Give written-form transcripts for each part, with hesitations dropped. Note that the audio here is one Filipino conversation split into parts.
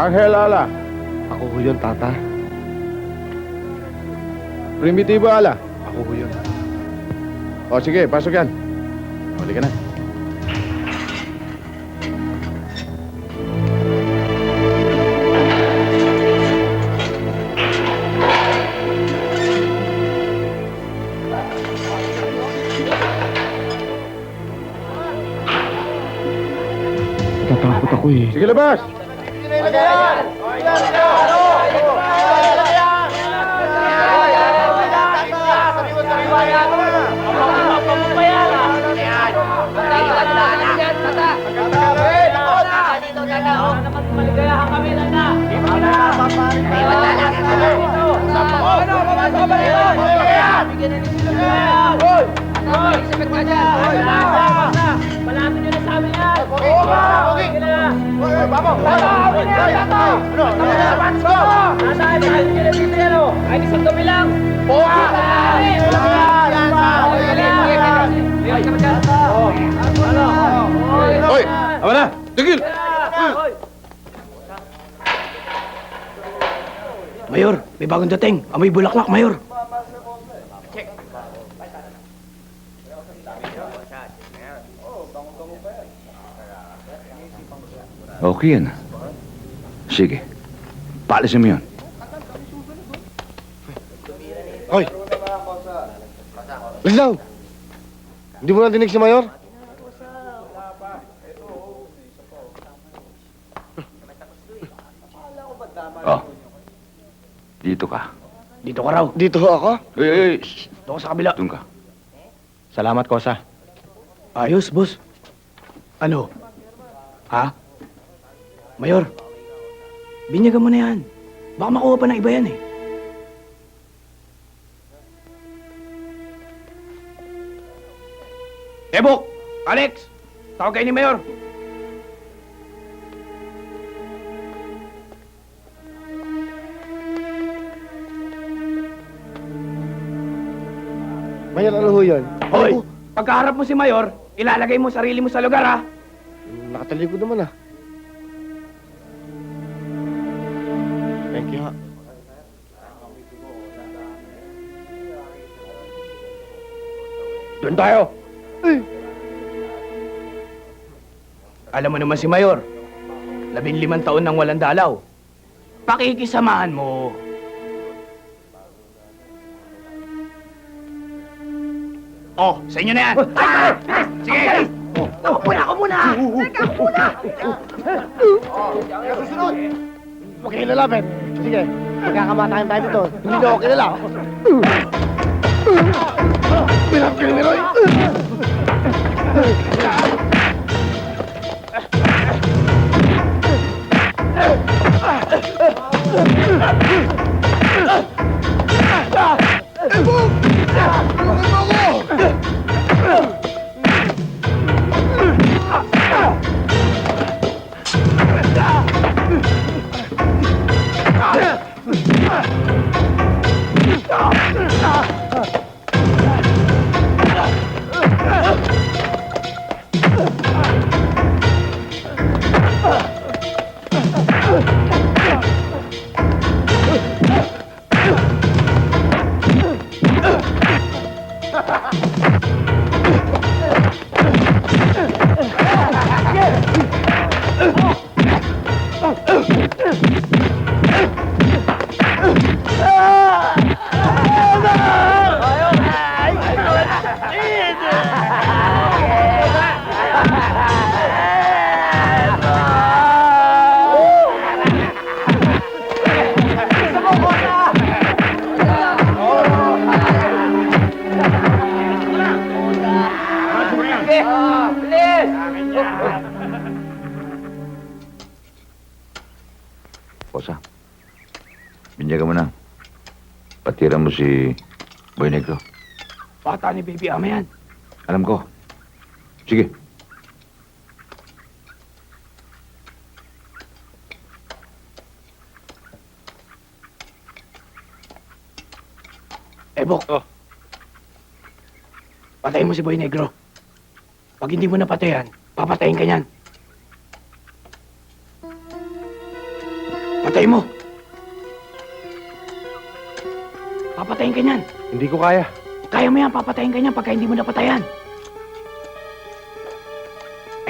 Angel Ala. Ako ho yun, tata. Primitibo Ala. Ako ho yun. O sige, pasok yan. Huli ka na. Tatakot ako eh. Sige, labas! Malapit nyo na sa amin yan! Ay, isang dumi lang! Hoy! Awa na! Tigil! Mayor, may bagong dating. Amoy bulaklak, Mayor. Okay yan. Sige. Paalisin mo yun. Hoy! Lislaw! Hindi mo na dinig si Mayor? Oh. Dito ka. Dito ka raw. Dito ho ako? Shh. Dito ka sa kabila. Doon ka. Salamat, Kosa. Ayos, boss. Ano? Ha? Mayor, binyagan mo na yan. Baka makuha pa ng iba yan eh. Ebok! Alex! Tawag kayo ni Mayor. Mayor, ano ho yun? Hoy! Pagkaharap mo si Mayor, ilalagay mo sarili mo sa lugar ha. Nakatalikod naman ah. Thank you ha. Doon tayo. Alam mo naman si Mayor, 15 taon nang walang dalaw. Pakikisamahan mo. Oh, sa inyo na yan. Ay, sige. Ako muna. Huwag kayo lalapit. Sige, magkakamatayan tayo dito. Hindi na ako kilala. Bilap kayo ni Roy. Kosa. Binyagan mo na. Patira mo si Boy Negro. Bata ni Baby Ama yan. Alam ko. Sige. Ebok. Patayin mo si Boy Negro. Pag hindi mo napatayan, papatayin ka niyan. Patay mo! Papatayin ka niyan. Hindi ko kaya. Kaya mo yan, papatayin ka niyan pagka hindi mo napatayan.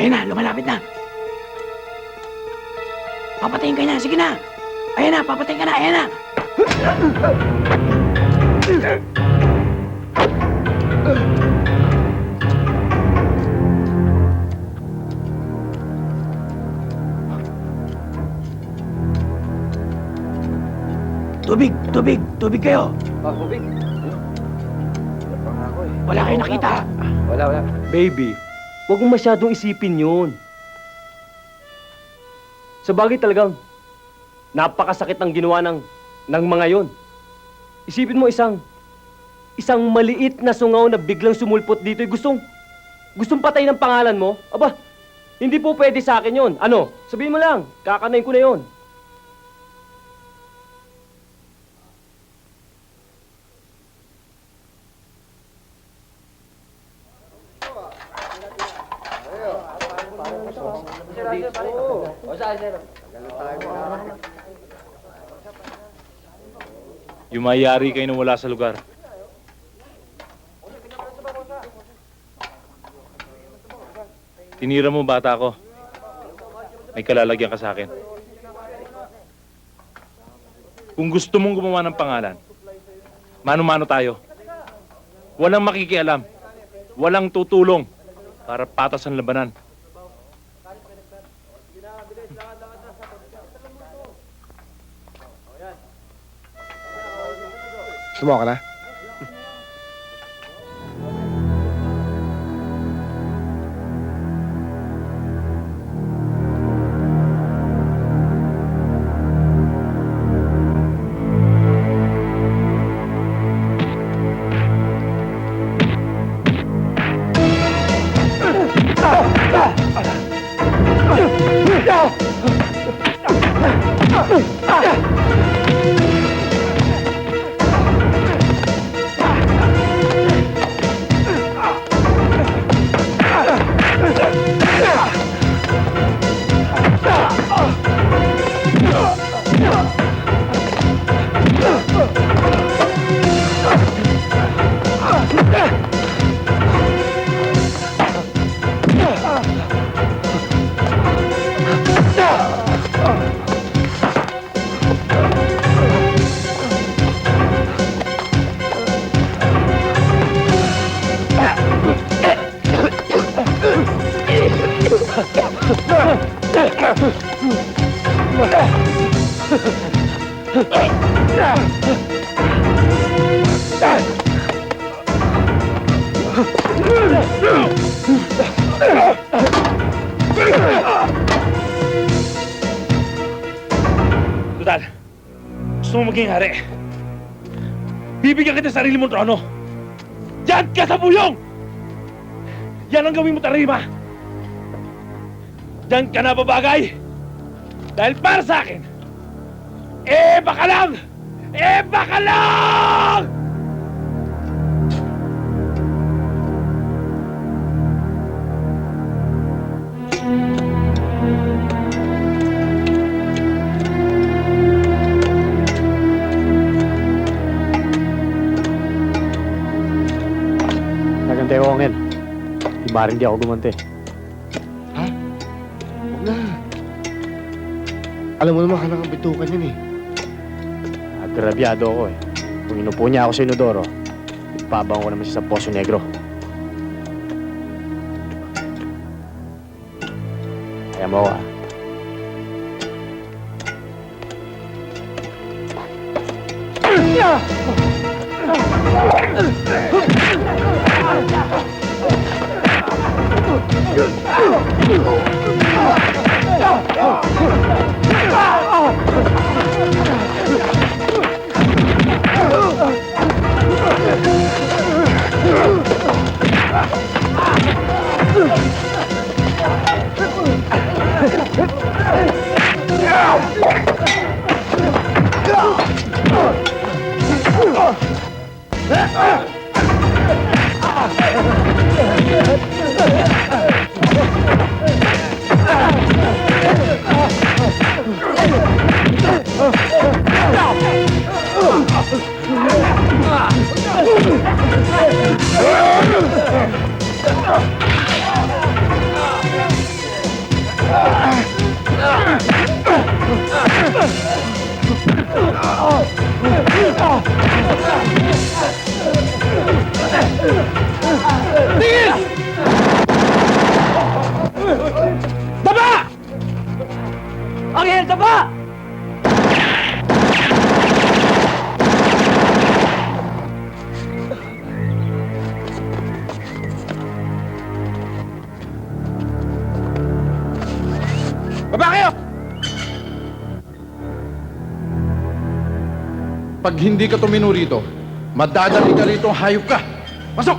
Ayun na, lumalapit na. Papatayin ka niyan, sige na. Ayan na, papatayin ka na, ayan na. Tubig, tubig, tubig kayo. Tubig. Wala kayo nakita. Wala. Baby, huwag mong masyadong isipin yun. Sa bagay talagang napakasakit ang ginawa ng mga yon. Isipin mo isang maliit na sungaw na biglang sumulpot dito, gustong patay ng pangalan mo? Aba, hindi po pwede sa akin yon. Ano? Sabihin mo lang, kakanayin ko na yon. Yumayari kayo nang wala sa lugar. Tinira mo bata ko. May kalalagyan ka sa akin. Kung gusto mong gumawa ng pangalan, mano-mano tayo. Walang makikialam. Walang tutulong para patas ang labanan. Sumuha ka na? Tutal, gusto mo maging hari? Bibigyan kita sa sarili mong trono. Diyan ka sa buyong! Yan ang gawin mo, Tarima. Diyan ka na babagay. Dahil para sa akin, baka lang! Baka lang! Nagantay ko ngin. Di ba rin di ako gumante? Huwag na. Alam mo naman, kanang ang bitukan yan eh. Agrabyado ako eh. Kung inupo niya ako sa inodoro, ipabang ko naman siya sa Poso Negro. Kaya mo ako ah. Angel, taba! Baba kayo! Pag hindi ka tumino rito, madadali ka rito, hayop ka! Pasok!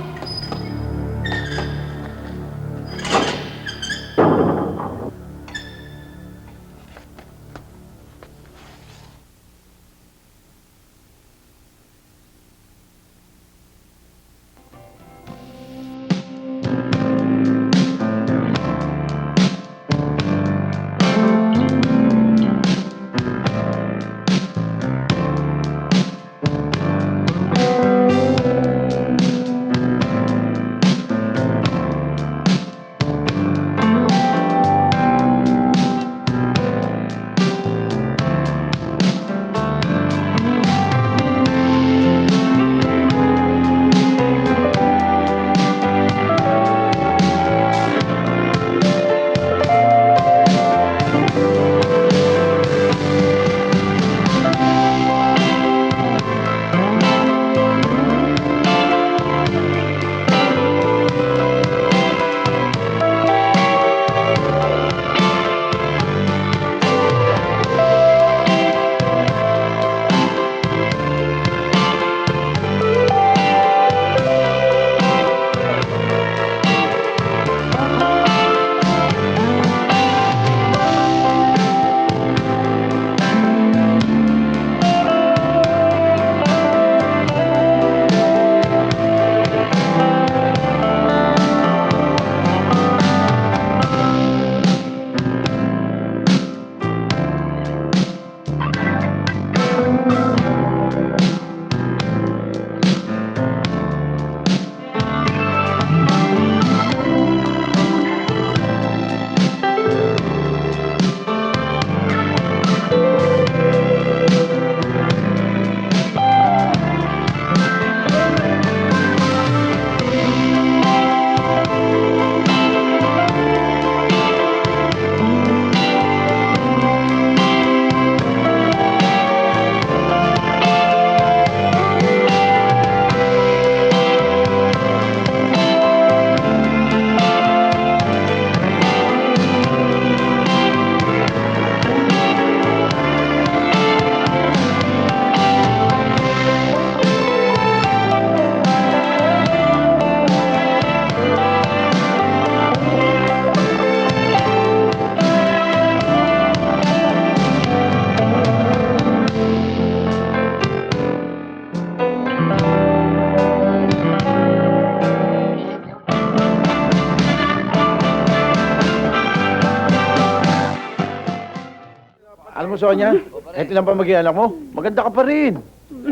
Alam mo, Sonia, kahit ilang pa maging anak mo, maganda ka pa rin.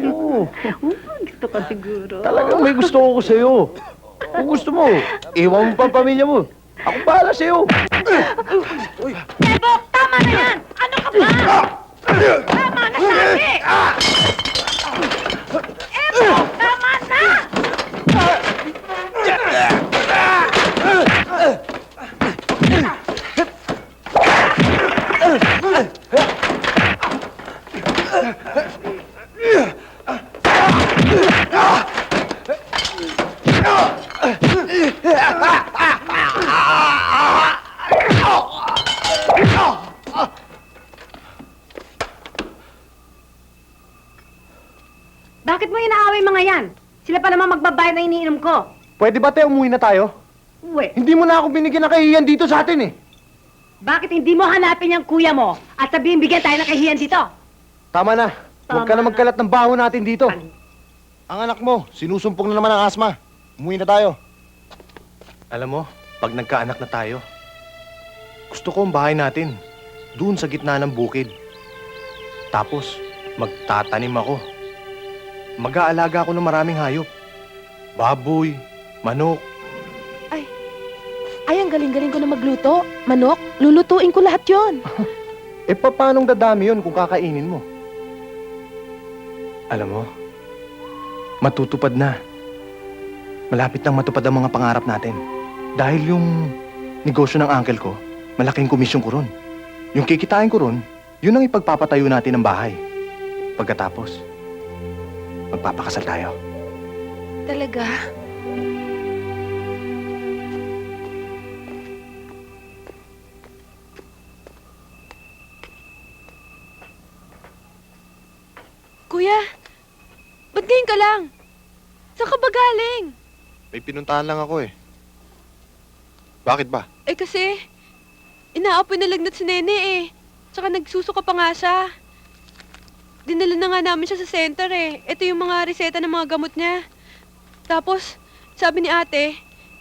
Oo. Gusto ka siguro. Talagang may gusto ko sa'yo. Kung gusto mo, iwan mo pa ang pamilya mo. Ako bahala sa'yo. Ebok, tama na yan! Ano ka ba? Tama na sabi! Ebok, tama na! Bakit mo inaaway mga yan? Sila pa naman magbabayad na iniinom ko. Pwede ba tayo umuwi na tayo? Uwe, Hindi mo na ako binigyan ng kahihiyan dito sa atin eh. bakit hindi mo hanapin yung kuya mo at sabihin bigyan tayo ng kahiyan dito? Tama na. Huwag ka na magkalat ng baho natin dito. Ang anak mo, sinusumpong na naman ang asma. Umuwi na tayo. Alam mo, pag nagkaanak na tayo, gusto ko ang bahay natin, doon sa gitna ng bukid. Tapos, magtatanim ako. Mag-aalaga ako ng maraming hayop. Baboy, manok. Ay, ang galing-galing ko na magluto. Manok, lulutuin ko lahat yon. Eh, paanong dadami yun kung kakainin mo? Alam mo, matutupad na. Malapit nang matupad ang mga pangarap natin. Dahil yung negosyo ng uncle ko, malaking komisyon ko ron. Yung kikitain ko ron, yun ang ipagpapatayo natin ng bahay. Pagkatapos, magpapakasal tayo. Talaga? Kuya, ba't ngayon ka lang? Saan ka ba galing? May pinuntahan lang ako eh. Bakit ba? Eh kasi, inaapoy na lagnat si Nene eh. Tsaka nagsusuka pa nga siya. Dinala na nga namin siya sa center eh. Ito yung mga reseta ng mga gamot niya. Tapos, sabi ni ate,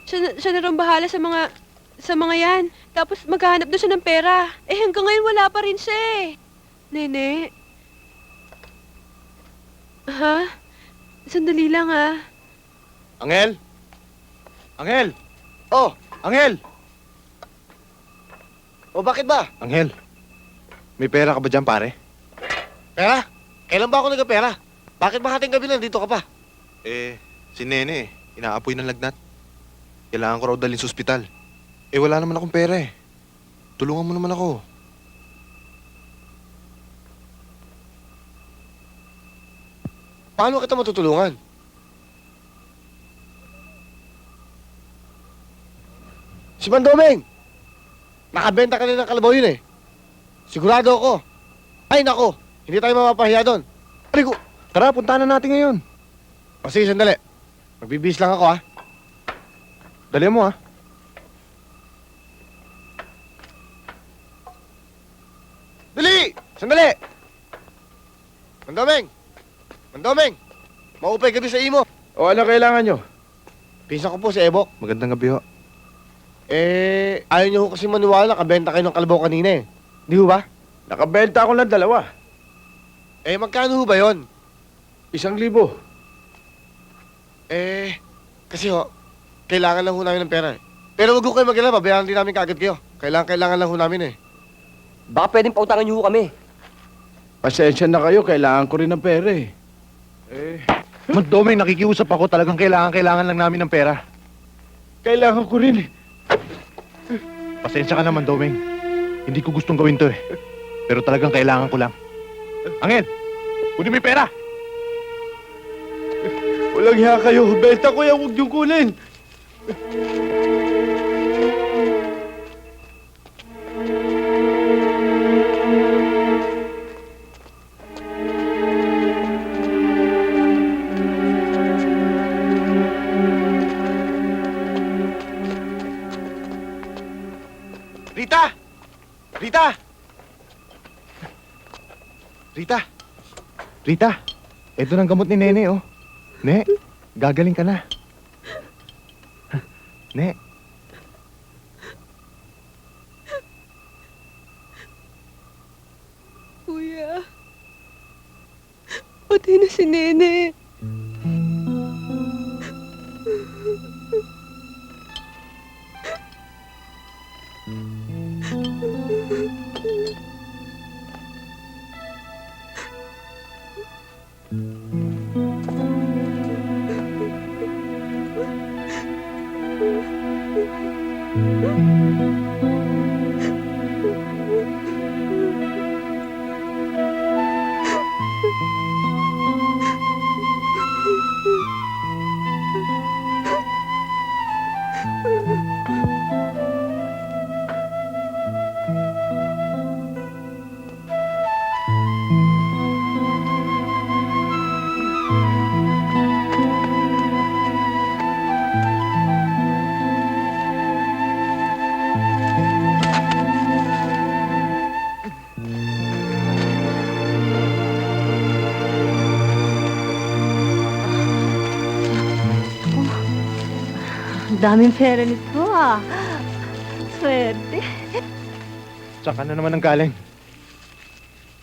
siya na rin bahala sa mga yan. Tapos maghahanap na siya ng pera. Eh hanggang ngayon wala pa rin siya eh. Nene? Ha? Sandali lang ah. Angel? Angel! Oh, Angel! O bakit ba? Angel, may pera ka ba dyan, pare? Pera? Kailan ba ako nagpera? Bakit ba hating gabi nandito ka pa? Si Nene inaapoy ng lagnat. Kailangan ko raw dalhin sa ospital. Wala naman akong pera eh. Tulungan mo naman ako. Paano kita matutulungan? Si Mandomeng! Nakabenta ka na ng kalabaw yun eh. Sigurado ako. Ay nako, hindi tayo mapapahiya doon. Aligo! Tara, puntahan na natin ngayon. O sige, sandali. Magbibis lang ako ha. Dali mo ah. Dali! Sandali! Mandomeng! Mandomeng! Maupay gabi sa imo. O ano kailangan nyo? Pinsan ko po si Ebok. Magandang gabi ho. Ayaw niyo ho kasi maniwala nakabenta kayo ng kalabaw kanina eh. Di ho ba? Nakabenta ako ng 2. Magkano ho ba yun? 1,000. Kasi ho, kailangan lang ho namin ng pera eh. Pero wag ho kayo mag-alala, babayaran din namin kaagad kayo. Kailangan lang ho namin eh. Baka pwedeng pautangan niyo ho kami. Pasensya na kayo, kailangan ko rin ng pera eh. Mandomeng, nakikiusap ako, talagang kailangan lang namin ng pera. Kailangan ko rin eh. Pasensya ka naman, Domeng. Hindi ko gustong gawin to eh. Pero talagang kailangan ko lang. Angel, kunin mo yung pera! Walang hiya kayo, benta ko yan, huwag niyong kunin. Rita! Rita! Rita! Rita! Ito ng gamot ni Nene, oh. Ne, gagaling ka na. Ne. Kuya, patay na si Nene. Daming pera nito ah. Swerte. Saan ka na naman ang galing?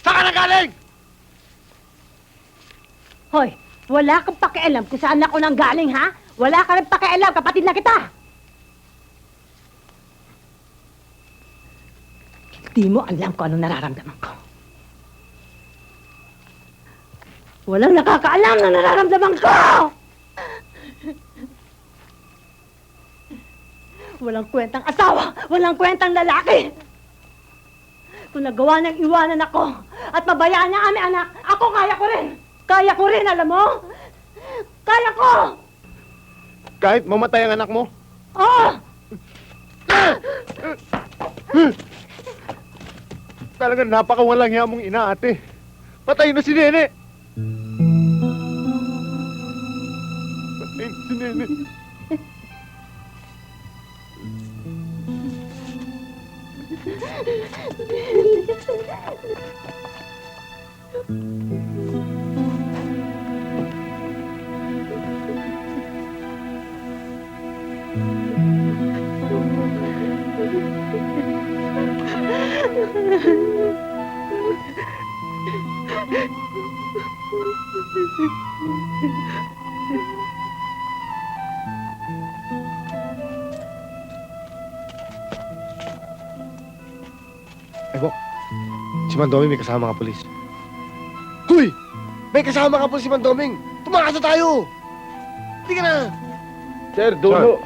Saan ka na galing? Hoy, wala kang pakialam kung saan ako nang galing, ha? Wala ka rin pakialam, kapatid na kita! Hindi mo alam kung anong nararamdaman ko. Walang nakakaalam na nararamdaman ko! Walang kwentang asawa, walang kwentang lalaki! Kung nagawa niyang iwanan ako at mabayaan niya aming anak, ako kaya ko rin! Kaya ko rin, alam mo? Kaya ko! Kahit mamatay ang anak mo? Oh! Talagang napakawalang hiya mong ina, ate. Patay na si Nene. Patay na si Nene. Bok, si Mandoming may kasama mga polis. Huy! May kasama mga polis si Mandoming! Tumakas na tayo! Hindi ka na! Sir, dulo.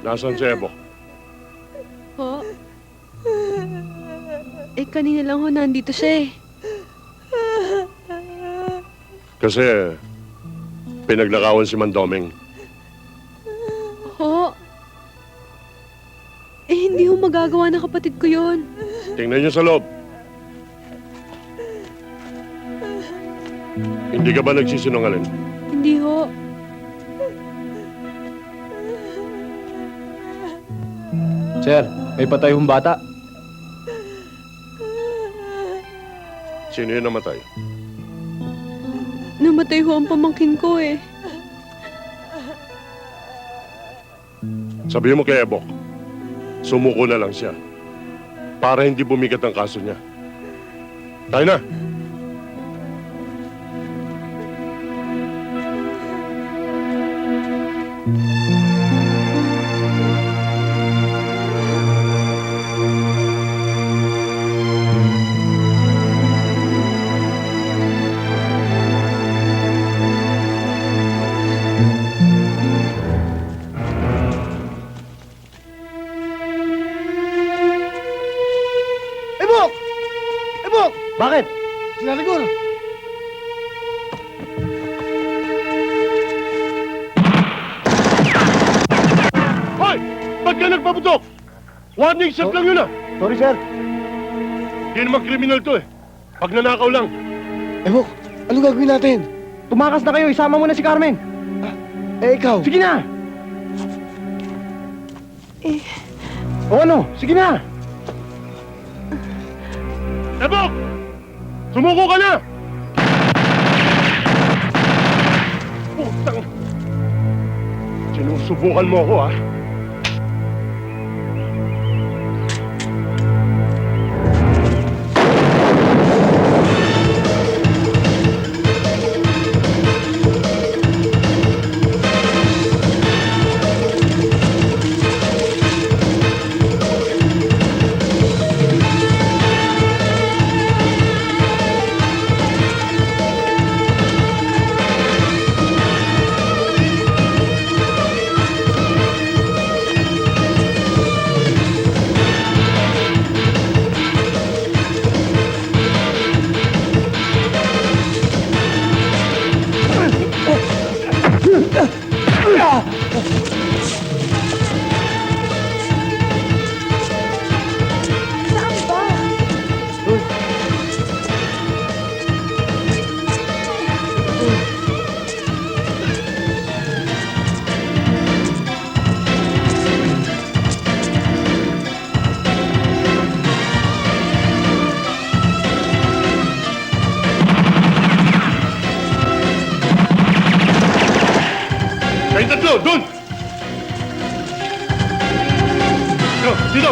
Nasaan si Ebok? Ho? Eh, kanina lang ho, nandito siya eh. Kasi pinaglakawan si Mandoming. Ho? Eh, hindi ho magagawa ng kapatid ko yun. Tingnan niyo sa loob. Hindi ka ba nagsisinungaling? Hindi ho. Sir, may patay hong bata. Sino yung namatay? Namatay ho ang pamangkin ko eh. Sabihin mo kay Ebok, sumuko na lang siya. Para hindi bumigat ang kaso niya. Tayo na! Ebok! Ebok! Bakit? Sinarigol! Hoy! Ba't ka nagpaputok? Warning shot lang yun ah! Sorry, sir. Hindi naman kriminal to eh. Pag nanakaw lang. Ebok, ano gagawin natin? Tumakas na kayo, isama mo na si Carmen. Eh, ikaw? Sige na! O ano, sige na! Ebok! Sumuko ka na! Putang! Sinusubukan mo ako, ah. Dito! Doon! Dito! Dito!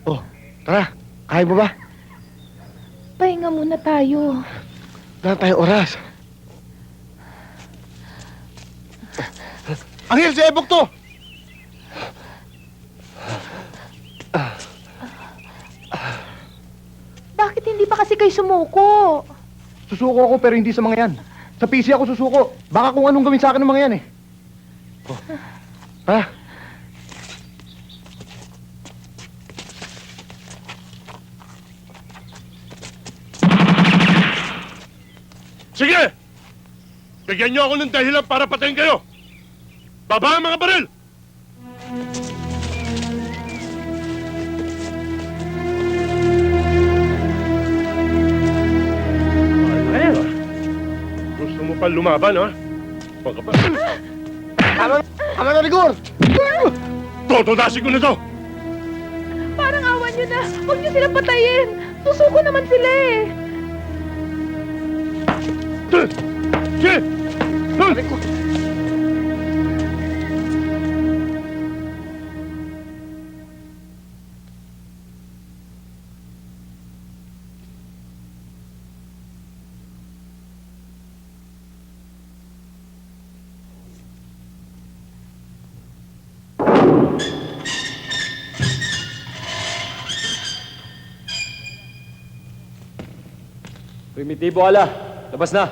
Oh, tara. Kaya mo ba? Pahinga muna tayo. Wala tayong oras. Anghel, si Ebok to! Bakit hindi pa kasi kayo sumuko? Susuko ako pero hindi sa mga yan. Sa PC ako susuko. Baka kung anong gawin sa akin ng mga yan eh. Ha? Sige! Bigyan niyo ako ng dahilan para patayin kayo! Baba ang mga baril! Gusto mo pa lumaban, ha? Pagkapa... Tama na, Rigor! Totodasin ko na to! Parang awan nyo na. Huwag nyo sila patayin. Susuko naman sila eh. Sige! Primitibo, ala. Labas na.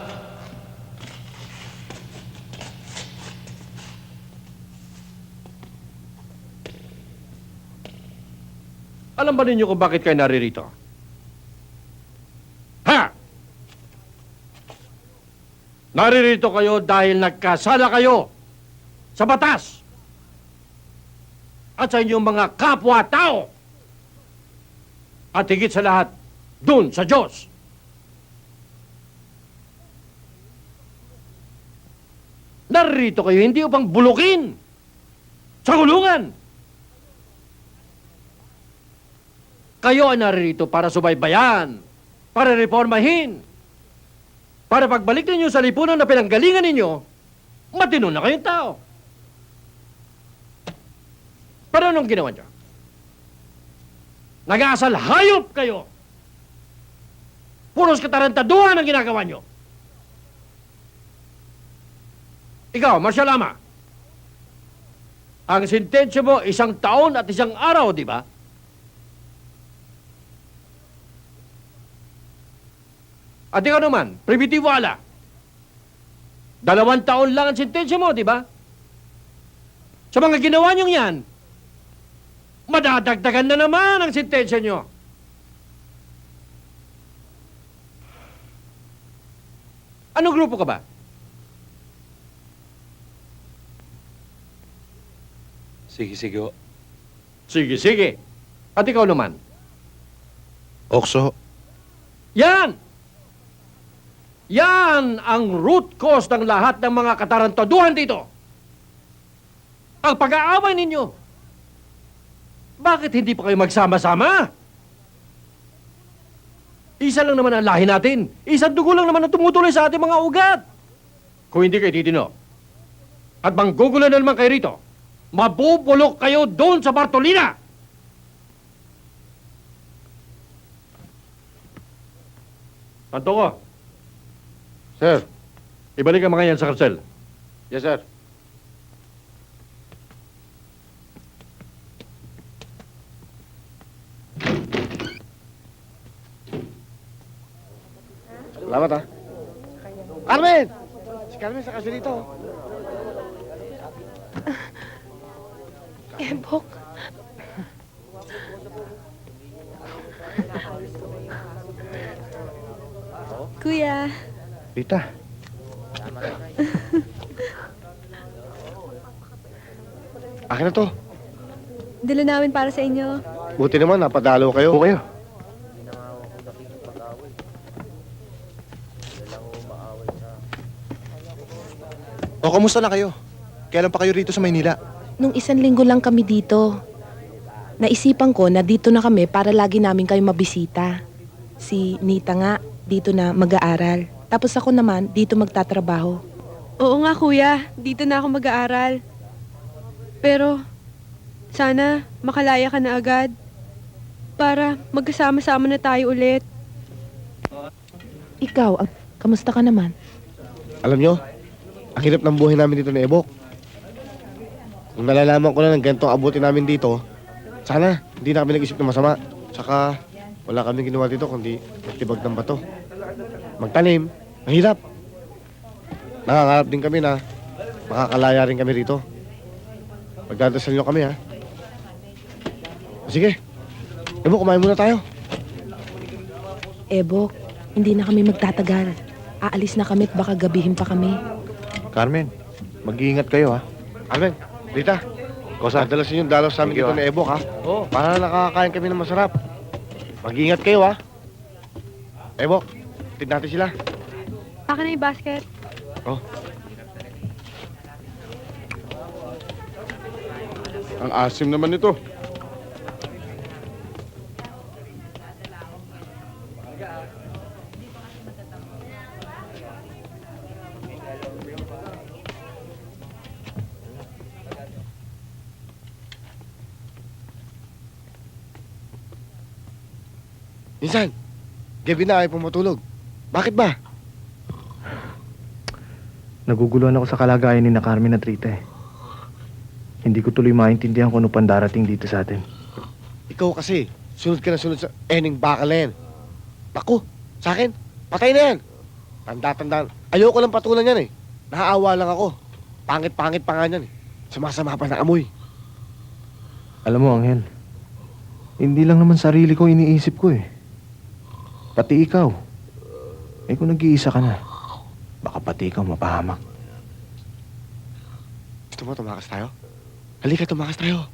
Alam ba ninyo kung bakit kayo naririto? Ha? Naririto kayo dahil nagkasala kayo sa batas at sa inyong mga kapwa-tao at higit sa lahat, dun sa Diyos. Naririto kayo hindi upang bulukin sa kulungan. Kayo ay naririto para subaybayan, para reformahin, para pagbalik ninyo sa lipunan na pinanggalingan ninyo, matino na kayong tao. Pero anong ginawa niyo? Nag-aasal hayop kayo. Puros katarantaduhan ang ginagawa niyo. Ikaw, Marshal Ama, ang sentensya mo 1 taon at 1 araw, di ba? At ikaw naman, Primitibo Ala, 2 taon lang ang sentensya mo, di ba? Sa mga ginawa niyong yan, madadagdagan na naman ang sentensya niyo. Anong grupo ka ba? Sige, sige ho. Sige, sige. At ikaw naman. Okso, Yan! Yan ang root cause ng lahat ng mga katarantaduhan dito. Ang pag-aaway ninyo. Bakit hindi pa kayo magsama-sama? Isa lang naman ang lahi natin. Isang dugo lang naman ang tumutuloy sa ating mga ugat. Kung hindi kayo titino, at manggugulo na naman kayo rito, mabubulok kayo doon sa Bartolina! Tanto ko. Sir, ibalik ang mga yan sa karsel. Yes, sir. Salamat, ha? Carmen! Si Carmen sa kasi dito. Ebok. Kuya, Rita, Akin na to. dala namin para sa inyo. Buti naman, napadalo kayo. po kayo. O, kamusta na kayo? Kailan pa kayo rito sa Maynila? Nung 1 linggo lang kami dito. Naisipan ko na dito na kami para lagi namin kayo mabisita. Si Nita nga, dito na mag-aaral. Tapos ako naman, dito magtatrabaho. Oo nga kuya, dito na ako mag-aaral. Pero, sana makalaya ka na agad. Para magkasama-sama na tayo ulit. Ikaw, kamusta ka naman? Alam nyo, ang hirap ng buhay namin dito ni Ebok. Kung nalalaman ko na ng ganitong abutin namin dito, sana hindi na kami nag-isip ng masama. Tsaka wala kami ginawa dito kundi magtibag ng bato. Magtanim, mahirap. Nangangarap din kami na makakalaya rin kami rito. Magdadasal nyo kami ha. Sige, Ebok, kumain muna tayo. Ebok, hindi na kami magtatagal. Aalis na kami at baka gabihin pa kami. Carmen, mag-iingat kayo ha. Carmen, Rita, dadalas yung dalaw sa amin Thank you, dito ni Ebok ha. Oo. Para nakakain kami ng masarap. Mag-ingat kayo ha. Ebok, tid natin sila. Akin na yung basket. Oh. Ang asim naman nito. Minsan, gabi na ayaw pumatulog. Bakit ba? Naguguluhan ako sa kalagayan ni na Carmen at Rita eh. Hindi ko tuloy maintindihan kung ano pang darating dito sa atin. Ikaw kasi, sunod ka na sunod sa ening bakal na yan. Naku, sa akin, patay na yan. Tanda-tandaan. Ayoko lang patulan yan eh. Naaawa lang ako. Pangit-pangit pa nga yan eh. Sumasama pa ng amoy. Alam mo, Angel, hindi lang naman sarili ko iniisip ko eh. Pati ikaw. Eh kung nag-iisa ka na, baka pati ikaw mapahamak. Gusto mo tumakas tayo? Halika, tumakas tayo.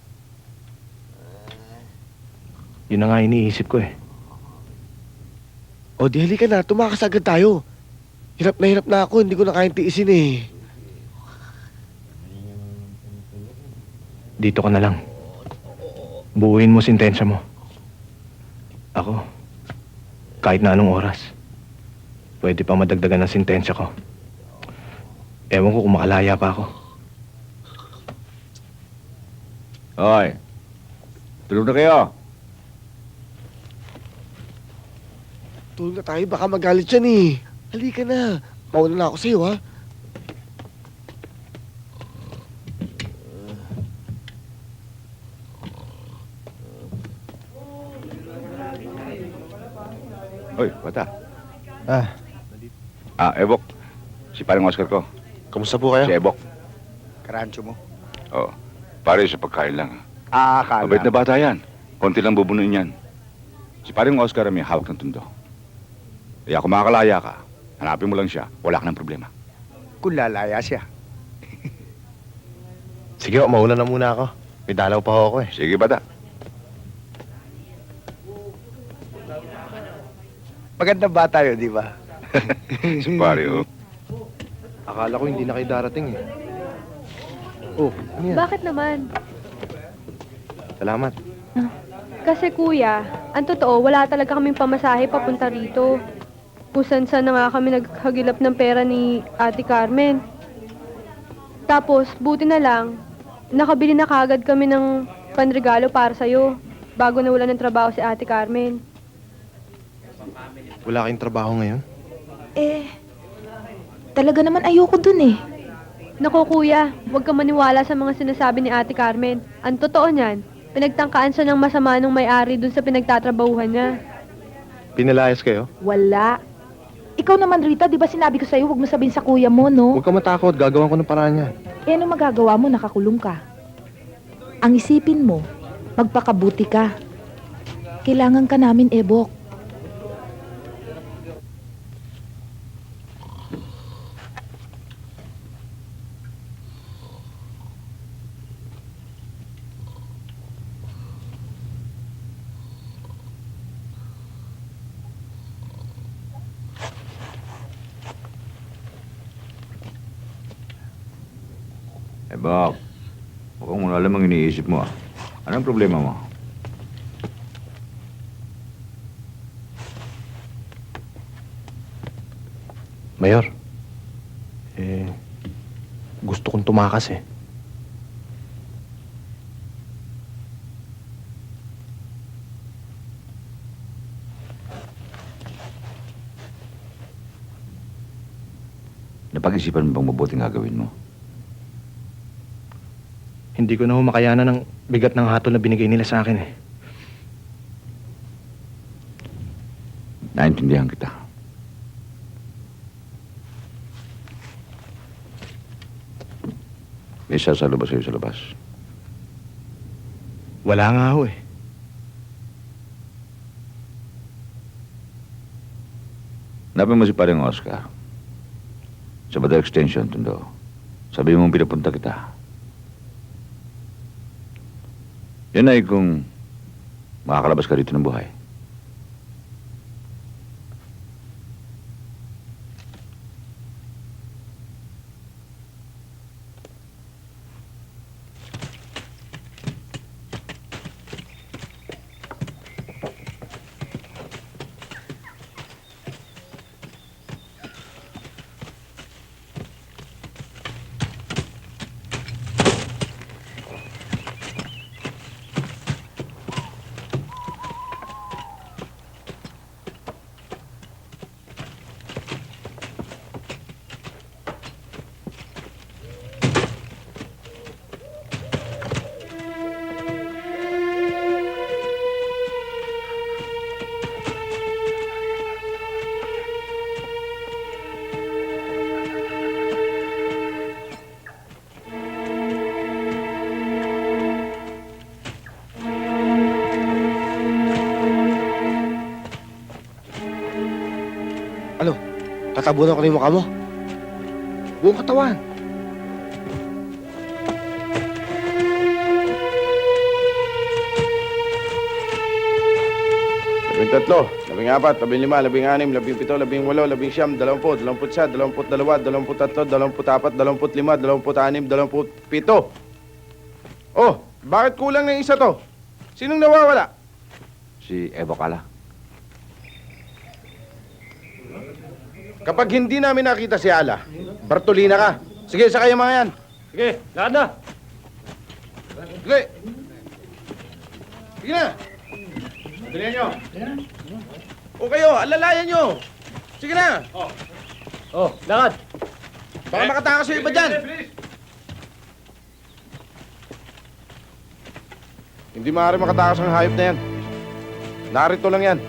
Yun na nga iniisip ko eh. O di halika na, tumakas agad tayo. Hirap na ako, hindi ko na kayang tiisin eh. Dito ka na lang. Buuin mo sintensya mo. Ako, kahit na anong oras, pwede pa madagdagan ng sintensya ko. Ewan ko kung makalaya pa ako. Hoy, tulog na kayo. Tulog na tayo, baka magalit siya eh. Halika na. Mauna na ako sa'yo ha. Hoy, bata. Ah, Ebok. Si parang Oscar ko. kamusta po kayo? Si Ebok. Karancho mo. Oo. Pare sa pagkain lang. Akala. Mabait na bata yan. Konti lang bubunuin yan. Si parang Oscar may hawak ng tundo. Kaya kung makakalaya ka, hanapin mo lang siya. Wala ka ng problema. Kung lalaya siya. Sige, mauna na muna ako. May dalaw pa ako eh. Sige, bata. Magandang bata yun, di ba? Si pare, oh. Akala ko hindi na kayo darating eh. Oh, ano yan? Bakit naman? Salamat. Kasi kuya, ang totoo, wala talaga kaming pamasahe papunta rito. Kusan-san na nga kami naghagilap ng pera ni Ate Carmen. Tapos, buti na lang, nakabili na kagad kami ng panregalo para sa'yo bago nawala ng trabaho si Ate Carmen. Wala kayong trabaho ngayon? Talaga naman ayoko dun eh. Naku kuya, huwag ka maniwala sa mga sinasabi ni Ate Carmen. Ang totoo niyan, pinagtangkaan siya ng masama ng may-ari dun sa pinagtatrabahuhan niya. Pinalayas kayo? Wala. Ikaw naman, Rita, di ba sinabi ko sa'yo, huwag mo sabihin sa kuya mo, no? Huwag ka matakot, gagawan ko ng paraan yan. Eh, ano magagawa mo? Nakakulong ka. Ang isipin mo, magpakabuti ka. Kailangan ka namin, Ebok. Bak, mukhang wala lamang iniisip mo ah. Anong problema mo? Mayor, gusto kong tumakas eh. Napag-isipan mo bang mabuting gagawin mo? Hindi ko na ho makayanan ng bigat ng hatol na binigay nila sa akin eh. Naintindihan kita. May sasalubas sa'yo sa labas. Wala nga ho eh. Hanapin mo si paring Oscar. Sa Bata Extension, Tondo. Sabi mong pinapunta kita. Yan ay kung makakalabas ka rito ng buhay. Ano? Tatabunan ko na yung mukha mo? Buong katawan. Tatlo, 14, 15, 16, 17, 18, 19, 20, 21, 22, 23, 24, 25, 26, 27. Oh, bakit kulang na yung isa to? Sinong nawawala? Si Evo Cala. Kapag hindi namin nakita si Ala, Bartolina ka. Sige, sakay ang mga yan. Sige, lahat na! Sige. Sige na. Bilihan nyo. O kayo, alalayan nyo. Sige na. Oh, lakad! Baka makatakas yung iba dyan. Hindi maaari makatakas ang hayop na yan. Narito lang yan.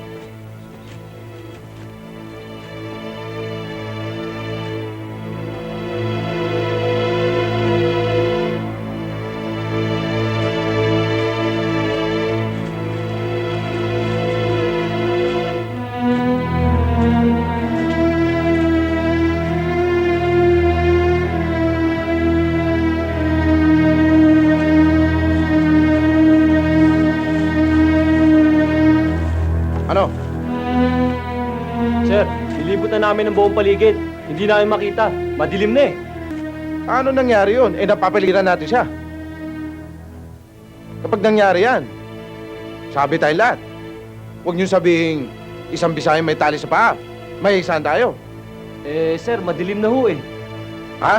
Ano? Sir, nilibot na namin ang buong paligid. Hindi namin makita. Madilim na eh. Ano nangyari yun? Eh, napapaliran natin siya. Kapag nangyari yan, sabi tayo lahat. Huwag niyo sabihin, isang Bisaya may tali sa paa. May isaan tayo. Eh, sir, madilim na ho eh. Ha?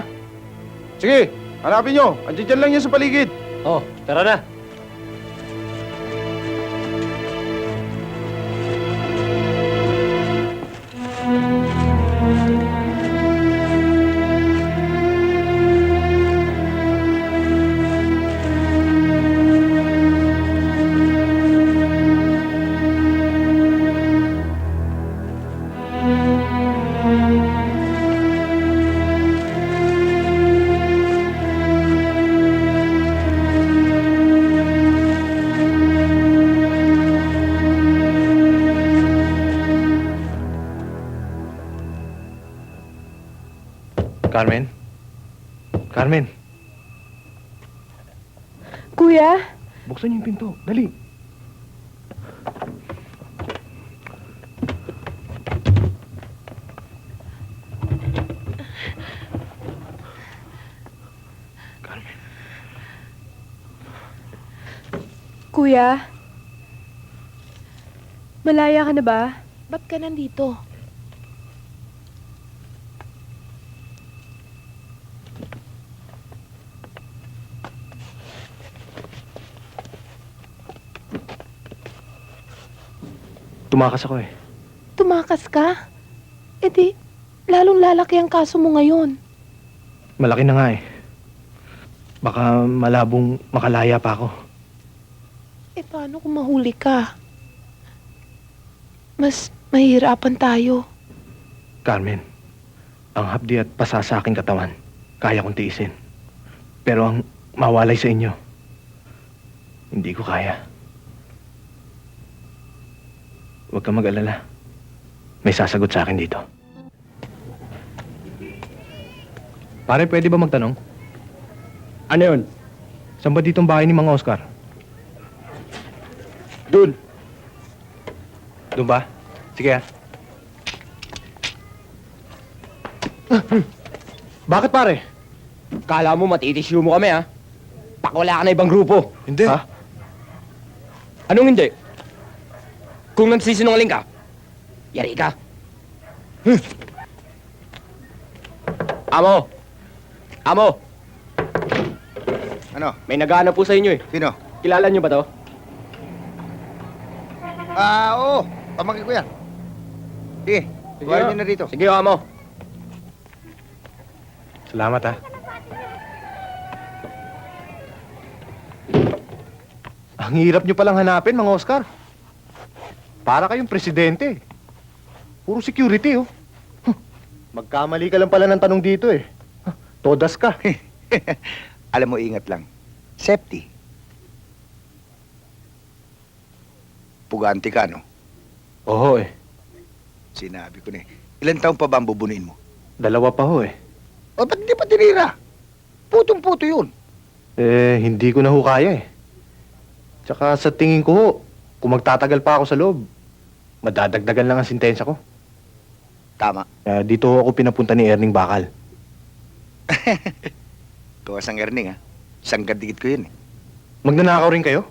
Sige, hanapin nyo. Andiyan dyan lang yan sa paligid. Oh, tara na. Carmen? Carmen, Kuya? buksan niyo yung pinto. Dali. Carmen. Kuya? Malaya ka na ba? Ba't ka nandito? Tumakas ako eh. Tumakas ka? E di, lalong lalaki ang kaso mo ngayon. Malaki na nga eh. Baka malabong makalaya pa ako. Eh, paano kung mahuli ka? Mas mahihirapan tayo. Carmen, ang hapdi at pasa sa aking katawan, kaya kong tiisin. Pero ang mawalay sa inyo, hindi ko kaya. Huwag kang mag-alala. May sasagot sa akin dito. Pare, pwede ba magtanong? Ano yun? Saan ba ditong bahay ni Mang Oscar? Dun. Doon ba? Sige ah. Bakit pare? Kala mo matitisyo mo kami, ha? Pakawala ka na ibang grupo. Hindi. Ha? Anong hindi? Kung nagsisinungaling ka, yari ka. Amo! Amo! Ano? May naghahanap po sa inyo eh. Sino? Kilala niyo ba to? Oo. Pamangkin ko yan. Sige, tuwarin niyo na rito. Sige, Amo. Salamat ah. Ang hirap nyo palang hanapin, Mang Oscar. Para kayong presidente. Puro security, oh. Magkamali ka lang pala ng tanong dito, eh. Todas ka. Alam mo, ingat lang. Safety. Puganti ka, no? Oo, eh. Sinabi ko na eh. Ilan taon pa ba ang bubunuin mo? 2 pa ho, eh. O, ba't di pa tinira? Putong-puto yun. Eh, hindi ko na ho kaya, eh. Tsaka sa tingin ko ho, kung magtatagal pa ako sa loob, madadagdagan lang ang sintensya ko. Tama. Dito ako pinapunta ni Erning Bakal. Gawas ang earning, ha? Isang gadikit ko yun, eh. Magnanakaw rin kayo?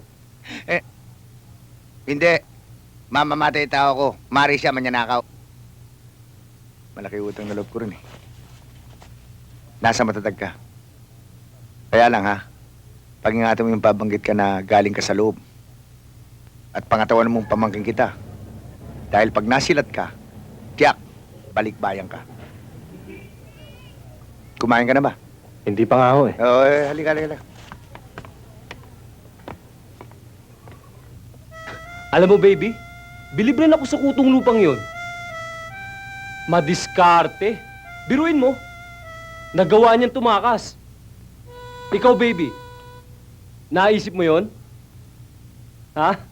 Hindi. Mamamatay tao ko. Mari siya, manyanakaw. Malaki utang na loob ko rin, eh. Nasa matatag ka. Kaya lang, ha? Pag-ingatan mo yung pabanggit ka na galing ka sa loob. At pangatawan mong pamangkin kita. Dahil pag nasilat ka, tiyak, balikbayan ka. Kumain ka na ba? Hindi pa nga ho, eh. Oo, halika, halika. Alam mo, baby, bilib rin ako sa kutong lupang yon. Madiskarte. Biruin mo. Nagawa niyang tumakas. Ikaw, baby, naisip mo yon? Ha?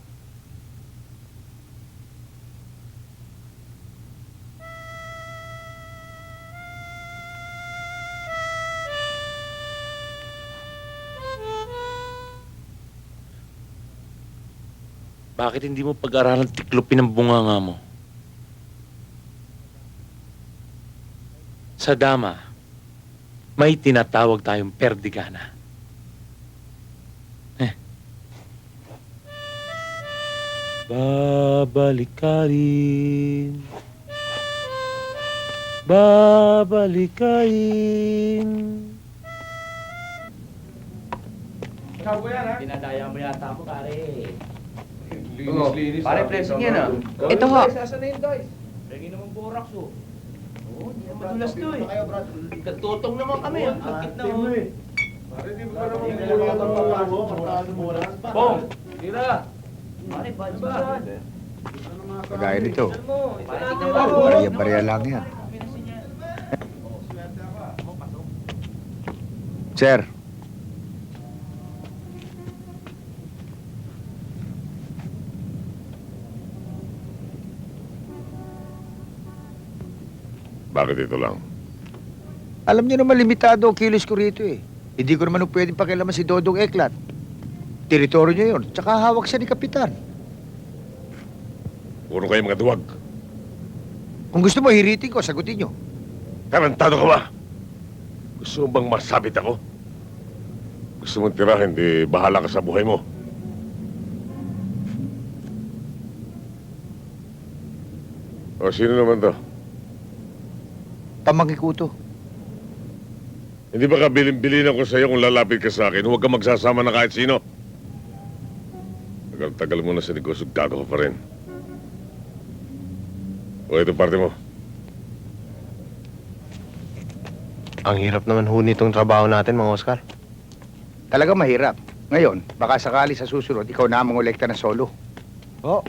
Bakit hindi mo pag-aralan tiklopin ang bunganga mo? Sa dama, may tinatawag tayong perdigana. Babalik ka rin. Babalik ka rin. Dinadaya mo yata ako, pare. Linis, pare, blessing yan, ah. Ito ho. Lagi naman borax, oh. Madulas to eh. Nagtutong naman kami. Agkit na ho. Bong, tira. Pare, badge ba? Kagaya nito. Bariya-bariya lang yan. Sir. Bakit ito lang? Alam niyo naman, limitado ang kilos ko rito, eh. Hindi ko naman pwedeng pakialaman si Dodong Eklat. Teritoryo niya yun. Tsaka hawak siya ni Kapitan. Puro kayo mga duwag. Kung gusto mo, hiritin ko, sagutin niyo. Tarantado ka ba? Gusto mo bang masabit ako? Gusto mong tirahin, di bahala ka sa buhay mo. O, sino naman to? Pamangkin ko to. Hindi ba kabilin-bilin ako sa'yo kung lalapit ka sa akin? Huwag ka magsasama na kahit sino. Tagal-tagal mo na sa negosyo, gago ka pa rin. O, ito parte mo. Ang hirap naman ho nitong trabaho natin, mga Oscar. Talaga mahirap. Ngayon, baka sakali sa susunod, ikaw na ang mangolekta ng solo. Oh,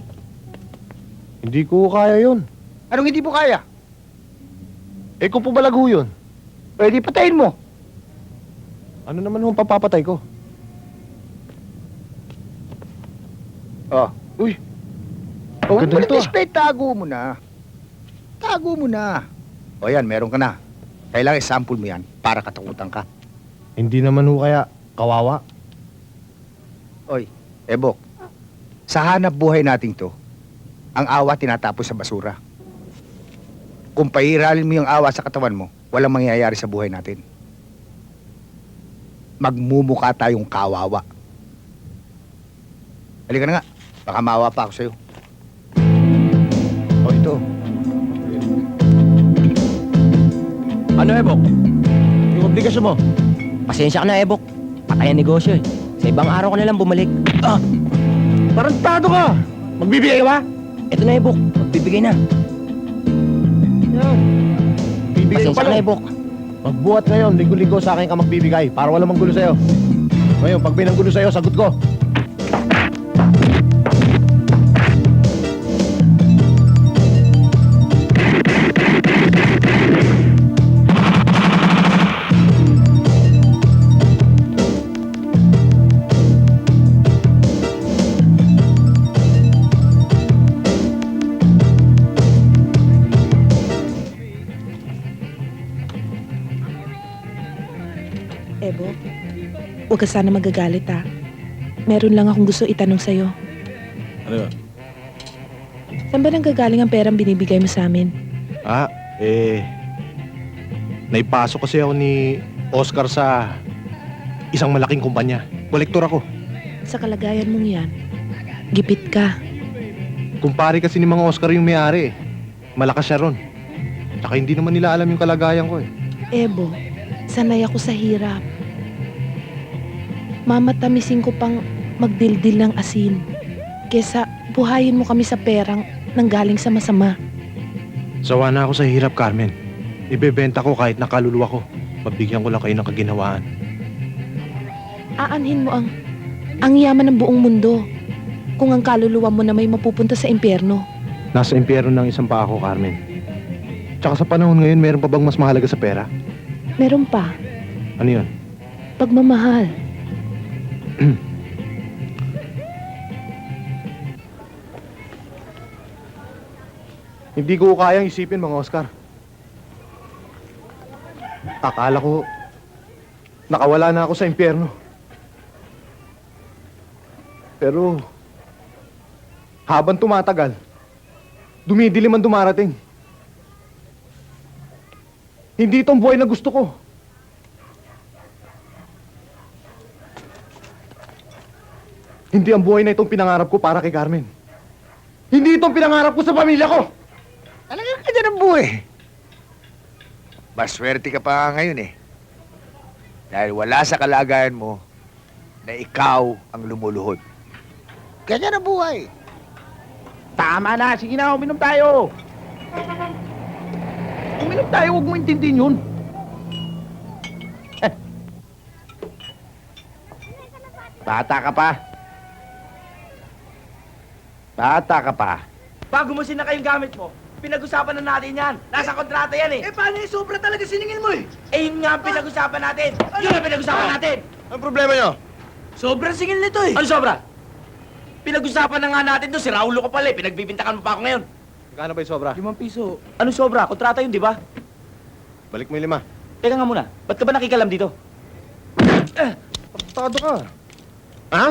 hindi ko kaya yun. Anong hindi mo kaya? Eh, kung pabalago yun, Pwede patayin mo. ano naman ho ang papapatay ko? Oh. Uy, Oh, ganda nito, ah. display, tago mo na. Tago mo na. O yan, meron ka na. Kailangan sample mo yan para katakutan ka. Hindi naman ho kaya kawawa. Oy, Ebok, sa hanap buhay nating to, ang awa tinatapos sa basura. Kung pairalin mo yung awa sa katawan mo, walang mangyayari sa buhay natin. Magmumukha tayong kawawa. Halika na nga, baka maawa pa ako sa'yo. O ito, Ano, Ebok? Yung obligasyon mo. Pasensya ka na, Ebok. Patay ang negosyo eh. Sa ibang araw ka na lang bumalik. Tarantado ka! Magbibigay ka ba? Eto na, Ebok. Magbibigay na. Yan. Bibigay ka Pasensya ka pala. na, Ebok. Magbuhat ngayon, linggo-linggo sa akin ka magbibigay para walang manggulo sa'yo. Ngayon, pag may nanggulo sa'yo, sagot ko. Ebo, huwag ka sana magagalit ha. Meron lang akong gusto itanong sa'yo. Ano yun? Saan ba nanggagaling ang perang binibigay mo sa amin? Naipasok kasi ako ni Oscar sa isang malaking kumpanya. Kolektor ako. Sa kalagayan mong yan, gipit ka. Kumpare kasi ni mga Oscar yung may-ari eh. Malakas siya ron. Tsaka hindi naman nila alam yung kalagayan ko eh. Ebo, sanay ako sa hirap. Mamatamisin ko pang magdildil ng asin kesa buhayin mo kami sa perang nanggaling sa masama. Sawa na ako sa hirap, Carmen. Ibebenta ko kahit nakaluluwa ko. Pagbigyan ko lang kayo ng kaginhawaan. Aanhin mo ang yaman ng buong mundo kung ang kaluluwa mo na may mapupunta sa impyerno. Nasa impyerno ng isang pa ako, Carmen. Tsaka sa panahon ngayon, meron pa bang mas mahalaga sa pera? Meron pa, Ano yun? pagmamahal. Hindi ko kayang isipin, mga Oscar. Akala ko nakawala na ako sa impyerno. Pero habang tumatagal, dumidilim ang dumarating. Hindi itong buhay na gusto ko. Hindi ang buhay na itong pinangarap ko para kay Carmen. Hindi itong pinangarap ko sa pamilya ko. talagang kanya ng buhay. Maswerte ka pa ngayon eh. Dahil wala sa kalagayan mo na ikaw ang lumuluhod. Kanya ng buhay. Tama na, sige na, uminom tayo. Uminom tayo, huwag mo intindihin yun. Bata ka pa. Bata ka pa. Bago mo sinakay yung gamit mo, pinag-usapan na natin yan. Nasa kontrata yan eh. paano yung sobra talaga siningil mo eh? Eh, yun nga ang pinag-usapan natin. Yun ang pinag-usapan natin. Ang problema nyo? Sobrang singil nito eh. Ano sobra? Pinag-usapan na nga natin to. Si Raulo ka pala eh. Pinagbibintakan mo pa ako ngayon. Magkano ba yung sobra? 5 piso. Ano sobra? Kontrata yun, di ba? Balik mo yung 5. Teka nga muna. Ba't ka ba nakikalam dito? Tarantado ka. Ha?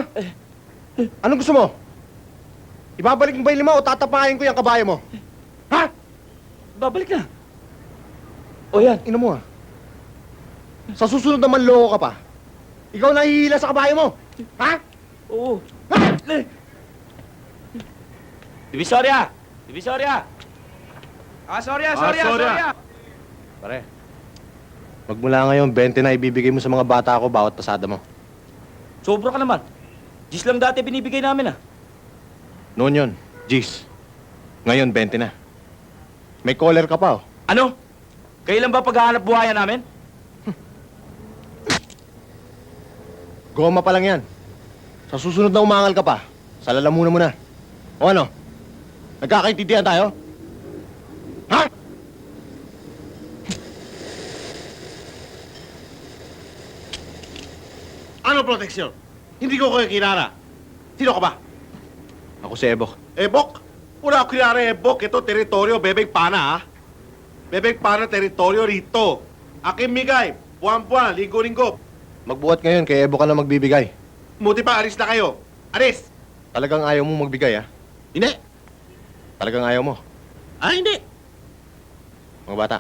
Anong gusto mo? Ibabalik mo ba yung 5 o tatapahin ko yung kabayo mo? Ha? Babalik na. O yan. Ina mo ha. Sa susunod naman loko ka pa. Ikaw nahihila sa kabayo mo. Ha? Oo. Ha? Divisoria! Divisoria! Sorry. Pare, magmula ngayon, 20 na ibibigay mo sa mga bata ko bawat pasada mo. Sobra ka naman. Gis lang dati binibigay namin Noon yun, G's. Ngayon, 20 na. May collar ka pa, oh. Ano? Kailan ba paghahanap buhayan namin? Goma pa lang yan. Sa susunod na umangal ka pa, sa lalamunan mo na. O ano? Nagkakaintindihan tayo? Ha? Ano proteksyon? Hindi ko kayo kinara. Sino ka ba? Ako si Ebok. Ebok? Wala ako kinara Ebok. Ito, teritoryo, Bebeng Pana, ha? Bebeng Pana, teritoryo rito. Aking migay. Buwan-buwan, linggo-linggo. Magbuhat ngayon, kay Ebok ka na magbibigay. Muti pa, alis na kayo. Alis! Talagang ayaw mo magbigay, ha? Hindi. Talagang ayaw mo. Ah, hindi. Mga bata.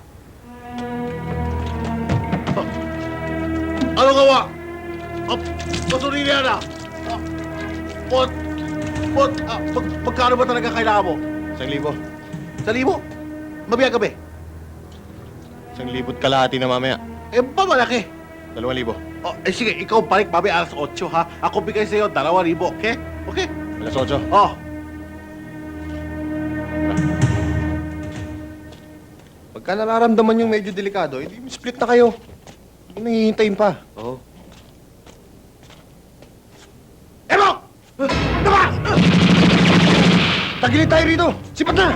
Ano gawa? Pasurili yan, ah. Magkano ba talaga kailangan mo? 1,000. 1,000? Mabiyag gabi. 1,000 kalahati na mamaya. Eh, ba malaki? 2,000. Oh, eh sige, ikaw balik mami alas 8, ha? Ako bigay sa'yo 2,000, okay? Okay? Alas 8. Oh. Pagka nararamdaman yung medyo delikado, hindi split na kayo. Hindi nahihintayin pa. Oo. Ebok! Tama! Tagilid tayo rito! Sipat na!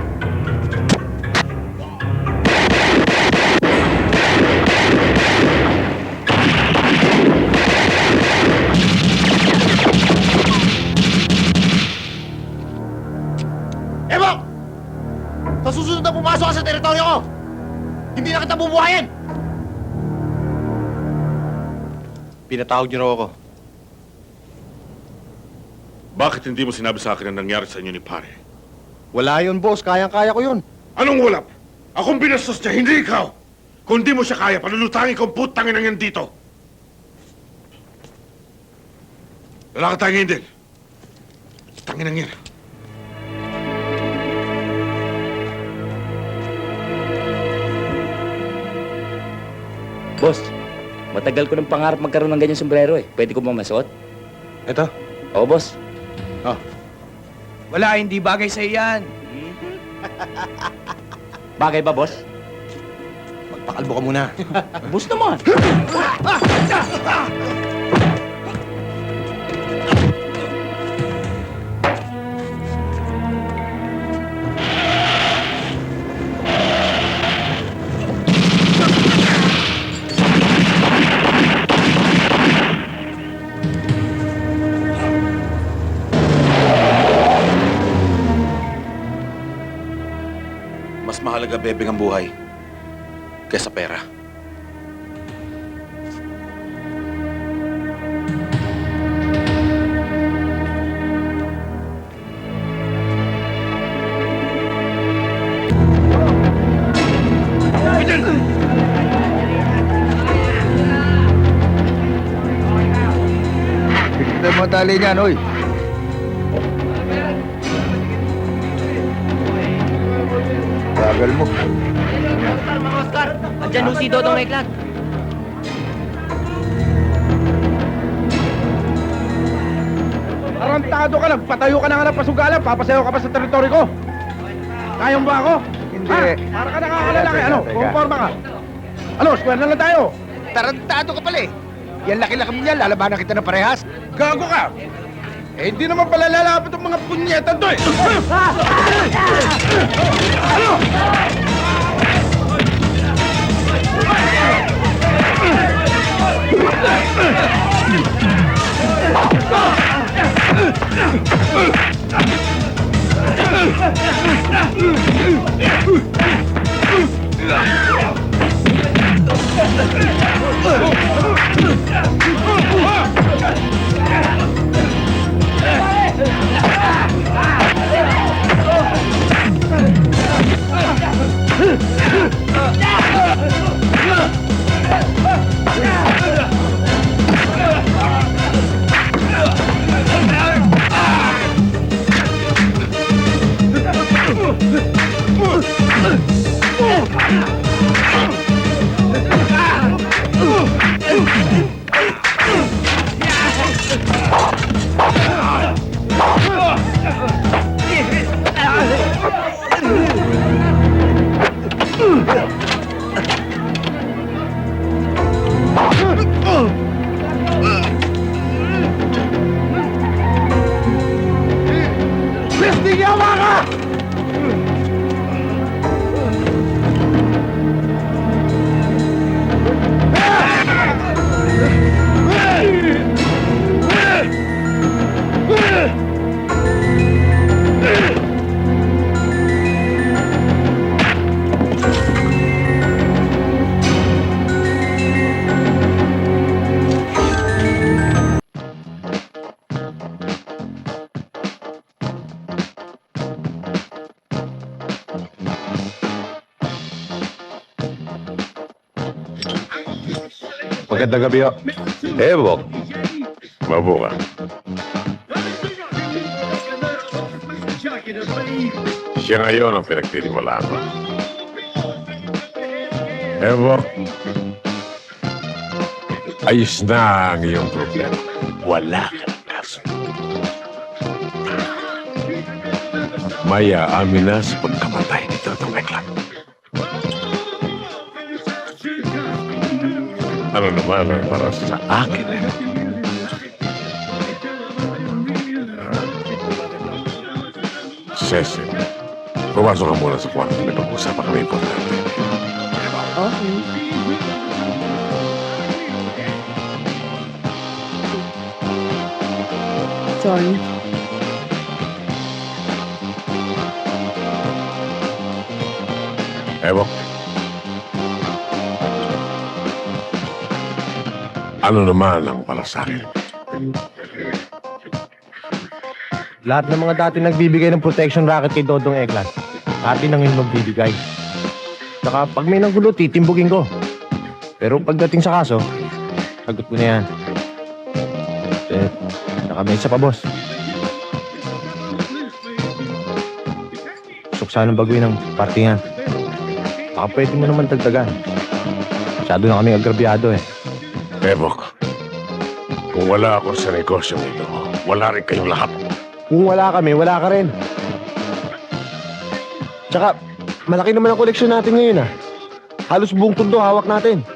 Ebok! Sa susunod na pumasok ka sa teritoryo ko, hindi na kita bubuhayin! Pinatawag niyo raw ako. Bakit hindi mo sinabi sa akin ang nangyari sa inyo ni pare? Wala yun, boss. Kayang-kaya ko yun. Anong wala? Akong binastos niya, hindi ikaw! Kung di mo siya kaya, panulutangin kong putangin ang yan dito! Lalaki tayo ngayon din. Tangin ang yan. Boss, matagal ko ng pangarap magkaroon ng ganyan sombrero Pwede ko ba masuot? Ito. Oo, boss. Wala, hindi bagay sa iyan. Bagay ba, boss? Magpakalbo ka muna. Boss naman. Mas mahalaga, Bebeng, ang buhay kaysa pera. Tignan mo tali niyan, oy. Bagal mo. Andyan ho si Dodong Reklat. Tarantado ka, nagpatayo ka na nga ng pasugalan, papasayo ka pa sa teritoryo ko. Kayang ba ako? Hindi. Ha? Para ka nakakalalaki, ano? Conforma ka. Ano, square na lang tayo. Tarantado ka pala eh. Yan laki-laki mo yan, lalabanan kita ng parehas. Gago ka! Eh, hindi naman pala lalapit ang mga punyetan to eh! Ano? Magandang gabi ho. Ebok. Mabuka. Siya ngayon ang pinagtiniwalaan ko. Evo, ayos na ang iyong problema. Wala ka ng kaso. Maya, amin na sa pagkamatay ni Dodong Eklat. Ano naman ang para sa akin eh? Cecil, pumasok ka muna sa kwarto. May pag-usapan kami importante. Okay. Sorry. Evo. Ano naman ang para sa akin? Lahat ng mga dati nagbibigay ng protection racket kay Dodong Eklat, atin ang yung magbibigay. Saka pag may nanggulo, titimbugin ko. Pero pagdating sa kaso, sagot ko na yan. Saka may isa pa, boss. Gusto ko sanang baguhin ang partihan. Baka pwede mo naman dagdagan. Masyado na kaming agrabyado eh. Evok, kung wala ako sa negosyong ito, wala rin kayong lahat. Kung wala kami, wala ka rin. Tsaka, malaki naman ang koleksyon natin ngayon ah. Halos buong tondo hawak natin.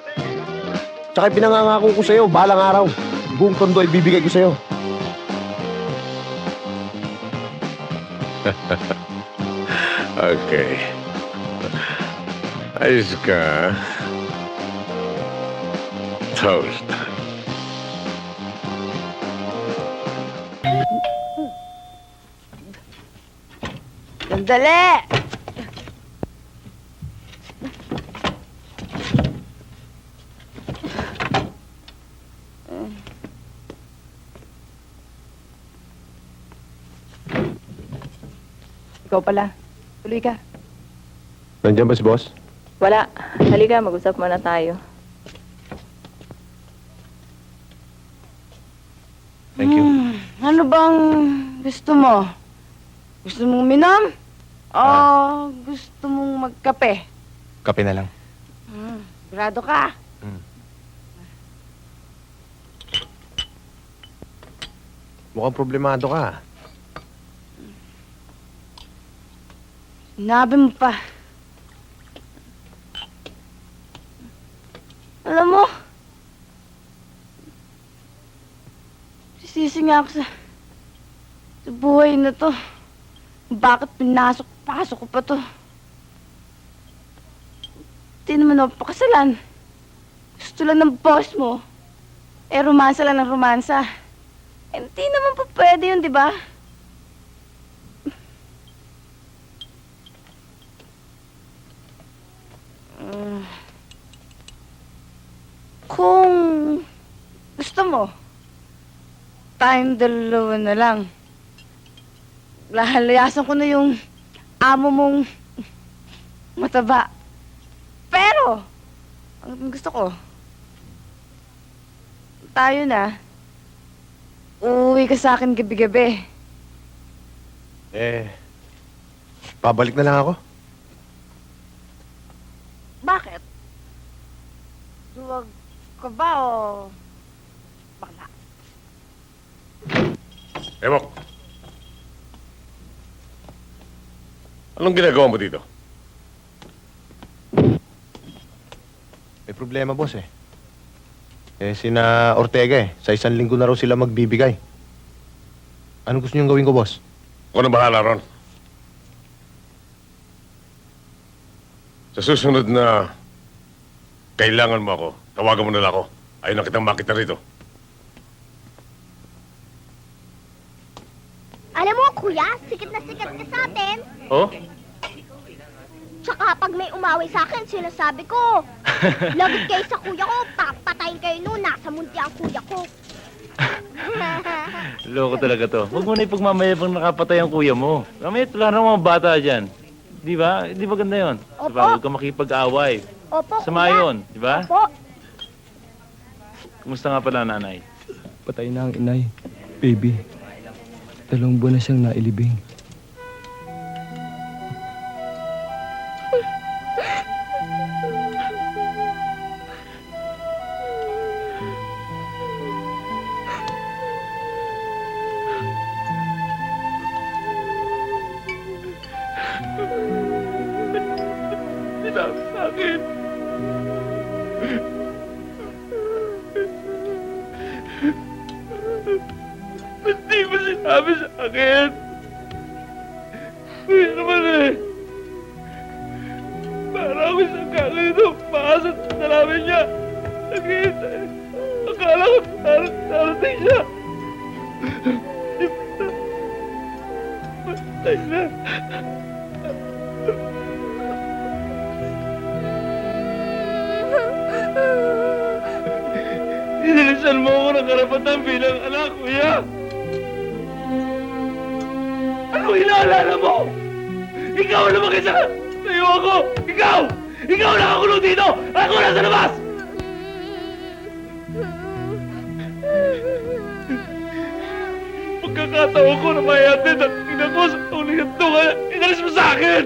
Tsaka pinangangako ko sa'yo, balang araw, buong tondo ay bibigay ko sa'yo. Okay. Ayos ka. Toast. Sandali! Ikaw pala. Tuloy ka. Nandiyan ba si boss? Wala. Halika, mag-usap muna tayo. Thank you. Ano bang gusto mo? Gusto mong minom? O gusto mong magkape? Kape na lang. Grado ka? Mukhang problemado ka. Sinabi mo pa. Alam mo, sisisi nga ako sa buhay na to. Bakit pinasok-pasok ko pa to? Hindi naman ako pakasalan. Gusto lang ng boss mo. Romansa lang ng romansa. Hindi naman pa pwede yun, di ba? Kung gusto mo, tayong dalawa na lang. Lahalayasan ko na yung amo mong mataba. Pero, ang gusto ko, tayo na, uuwi ka sa akin gabi-gabi. Babalik na lang ako. Bakit? Duwag ka ba o bakla? Evok. Anong ginagawa mo dito? May problema, boss eh. Sina Ortega eh. Sa 1 linggo na raw sila magbibigay. Anong gusto niyong gawin ko, boss? Ako na bahala ron. Sa susunod na kailangan mo ako, tawagan mo na lang ako. Ayaw na kitang makita rito. Alam mo, kuya, sikat na sikat ka sa atin. Oh? Tsaka pag may umawi sa akin, sinasabi ko, lagot kayo sa kuya ko, papatayin kayo noon, nasa munti ang kuya ko. Loko talaga to. Huwag mo na ipagmamayabang nakapatay ang kuya mo. Mamaya tula ng mga bata dyan. Di ba? Di ba ganda yun? Opo. Diba? Huwag ka makipag-away. Opo, Sama kuya. yun, di ba? Opo. Kumusta nga pala, nanay? Patay na ang inay. Baby. 2 buwan na siyang nailibing. Sinabi sa akin. Ba't di mo sinabi sa akin? Kaya naman eh. Para ako isang kakito, maasat sa namin niya. Naghihintay. Akala ko darating siya. Patay na. Inilisan mo ako ng karapatan bilang anak, kuya! Ano inaalala mo? Ikaw na mag-isa! Sa'yo ako! Ikaw! Ikaw nakakulong dito! Ako nasa labas! Pagkakataon ko na mayatid ang ina ko sa ulihan to, kaya inalis mo sa akin!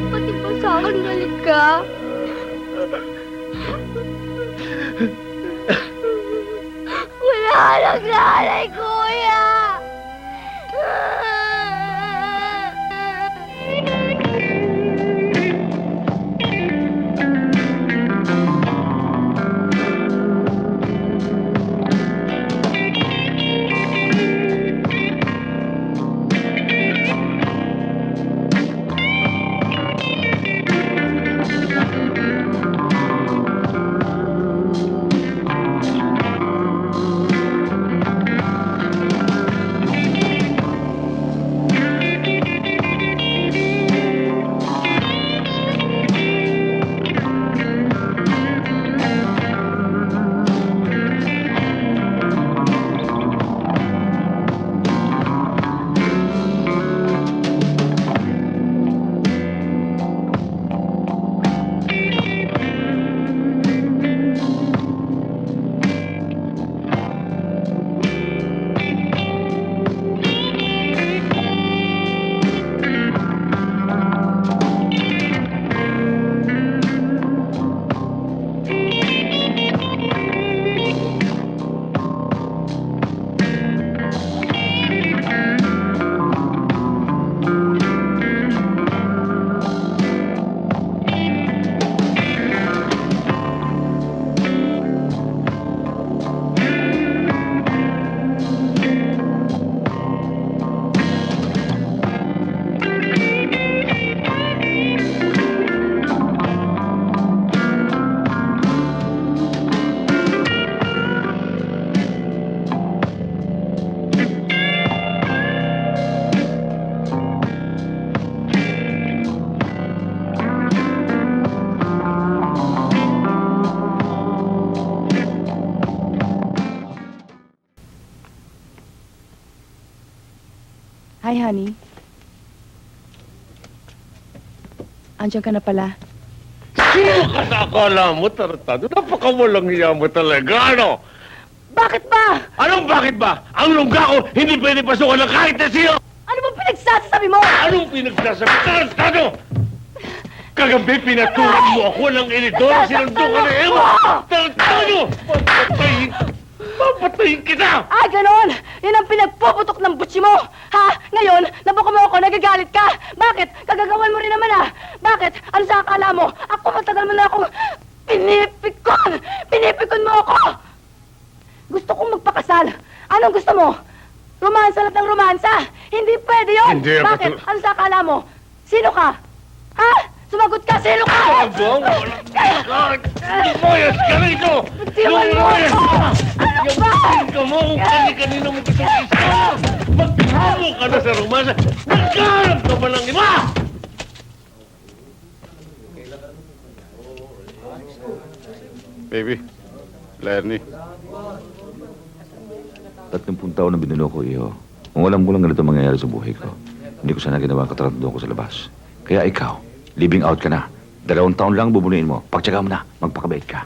Pati ba sa akin galit ka? Wala nang nanay, kuya! Hi, honey. Andiyan ka na pala. Sino ka sa akala mo, tarantado? Napakawalang hiya mo talaga, ano? Bakit ba? Anong bakit ba? Ang lungga ko, hindi pwede pasukan ng kahit na siyo! Ano bang pinagsasabi mo? Anong pinagsasabi? Tarantado! Kagabi, pinaturan mo ako ng inidora, sinundo ka na Ewa! Tarantado! Papatayin kita! Ah, ganon! Yan ang pinagpuputok ng butsi mo! Ha? Ngayon, nabuko mo ako, nagagalit ka! Bakit? Kagagawan mo rin naman ah! Bakit? Ano sa akala mo? Ako matagal mo na akong pinipikon! Pinipikon mo ako! Gusto kong magpakasal! Anong gusto mo? Romansa lang ng romansa! Hindi pwede yun! Hindi ako Bakit? Ano sa akala mo? Sino ka? Ha? Sumagot ka! Sino ka? Lumayas ka rito! Lumayas ka! Yabutin ka mo kung kani-kanino mo gusto isa! Maghamo ka na sa rumasa! Nagkaharap ka ba ng iba? Baby, Lerny. 30 taon na binulo ko, iho. Kung alam mo lang ganito mangyayari sa buhay ko, hindi ko sana ginawa katratado ko sa labas. Kaya ikaw, living out ka na. 2 taon lang bubunuin mo. Pagtsaga mo na, magpakabait ka.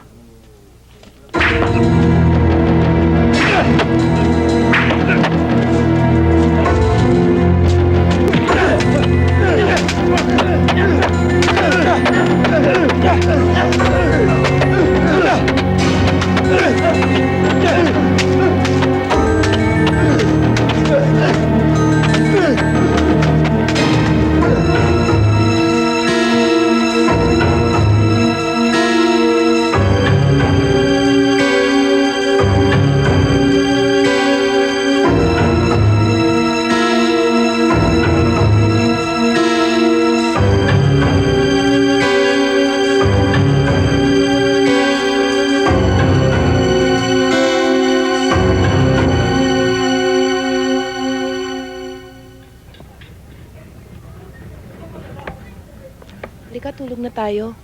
Halika, tulog na tayo.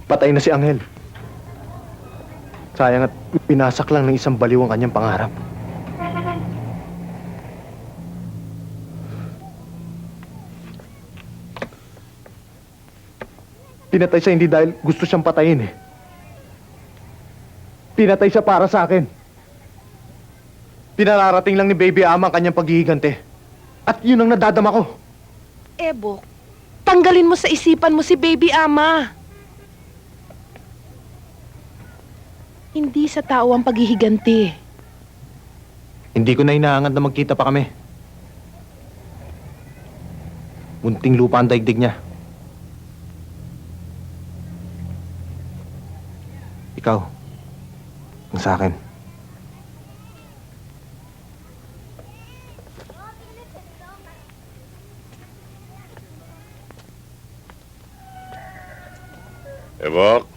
Patay na si Angel. Sayang at pinasak lang ng isang baliw ang kanyang pangarap. Pinatay siya hindi dahil gusto siyang patayin eh. Pinatay siya para sa akin. Pinararating lang ni Baby Ama ang kanyang paghihigante. At yun ang nadadama ko. Ebok, tanggalin mo sa isipan mo si Baby Ama. Hindi sa tao ang paghihiganti. Hindi ko na inaangat na magkita pa kami. Munting lupa ang daigdig niya. Ikaw, ang sa akin. Bok.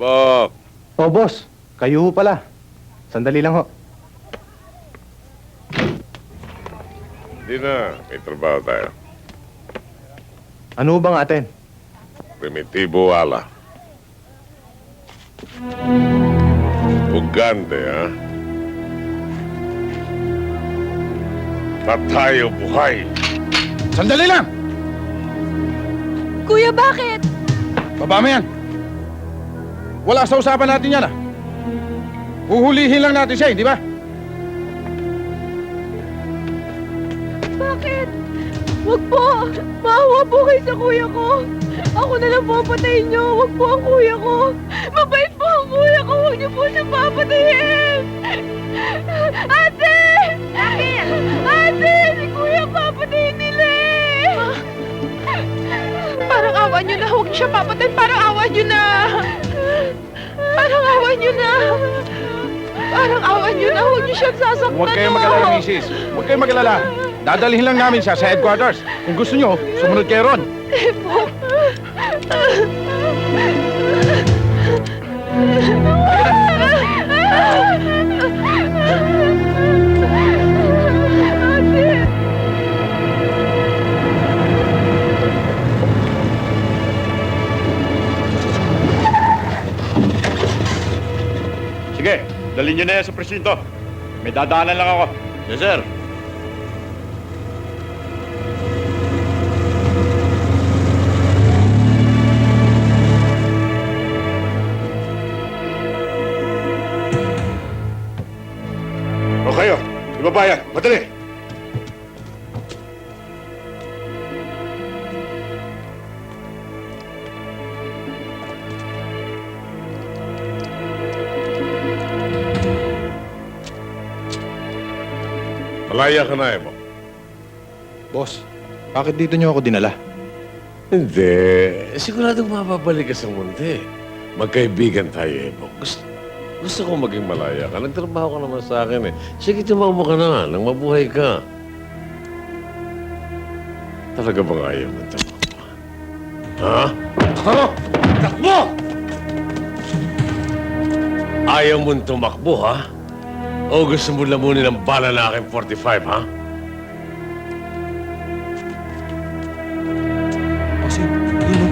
Bok. Oh, boss. Kayo ho pala. Sandali lang ho. Hindi na. May trabaho tayo. Ano bang atin? Primitibo wala. Ugande, ha? Patay o buhay. Sandali lang! Kuya, bakit? Baba mo yan! Wala sa usapan natin yan, ah. Huhulihin lang natin siya, hindi ba? Bakit? Wag po! Maawa po kayo sa kuya ko! Ako na lang po ang patayin niyo! Wag po ang kuya ko! Mabait po ang kuya ko! Huwag niyo po siya papatayin! Ate! Bakit? Ate! Si kuya papatayin nila eh! Parang awa niyo na! Huwag niyo siya papatayin! Parang awa niyo na! Parang awa niyo na! Parang awa niyo na! Huwag niyo siyang sasaktan! Huwag kayong mag-alala, misis. Huwag kayong mag-alala. Dadalhin lang namin siya sa headquarters. Kung gusto nyo, sumunod kayo ron. Sige, dalhin nyo na yan sa presinto. May dadaanan lang ako. Yes, sir. O kayo, ibaba yan. Madali. Malaya ka na, Ebo. Boss, bakit dito niyo ako dinala? Hindi. Siguradong mapapalik ka sa mundi. Magkaibigan tayo, Ebo. Gusto ko maging malaya ka. Nagtrabaho ka naman sa akin eh. Sige, tumama ka na nang mabuhay ka. Talaga bang ayaw mo tumakbo? Ha? Takbo! Ayaw mo tumakbo, ha? O gusto mo lamunin ang bala na aking 45, ha? Kasi, yun o.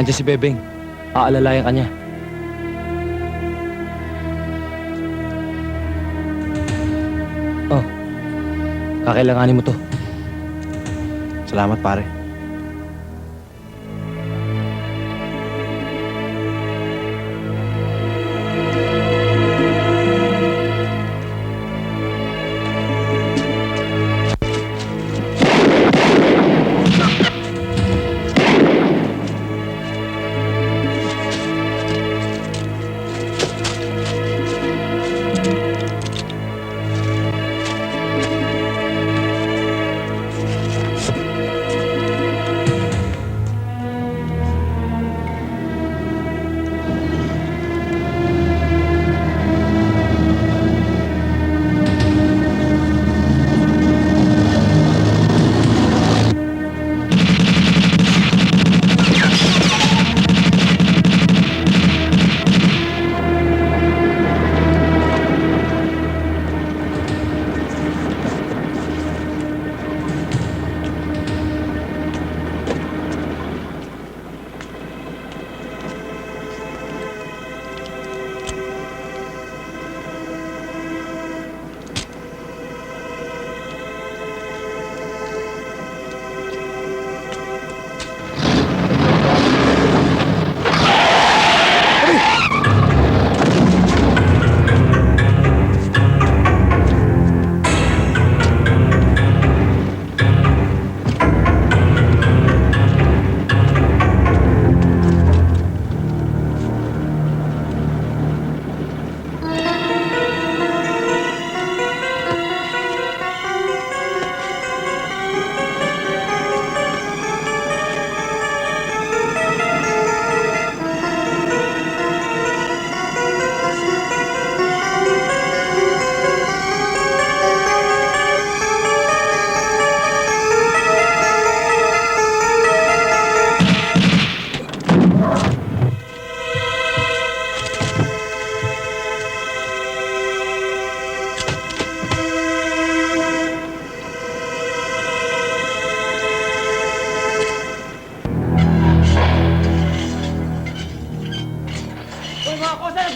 Andiyan si Bebeng. Aalalayan ka niya. Oh, kakailanganin mo to. Salamat, pare.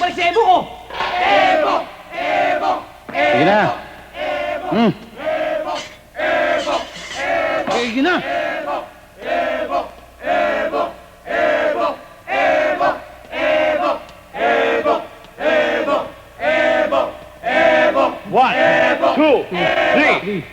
balik si Ebo ko! Ebo! Ebo! Sige na. Sige na! One, two, three.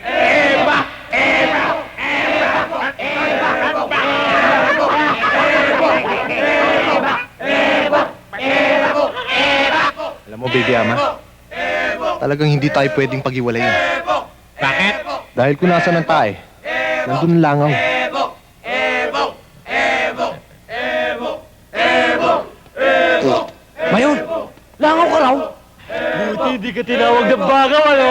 Alam mo, baby ama, talagang hindi tayo pwedeng pag-iwalayin. Bakit? Dahil kung nasa ng tae, nandun ang langaw. Mayon! Langaw ka raw! Buti di ka tinawag na bagaw, ano?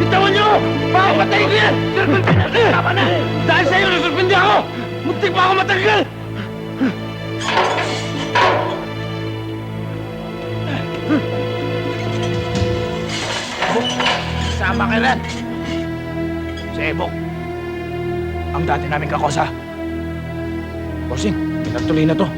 Bitawan niyo! Papatayin ko yan! Tama na! Dahil sa'yo, nasuspindi ako! Muntik pa ako matanggal! Sama ka rin! Si Ebok. Ang dati namin kakosa. Bossing, pinagtuloy na to.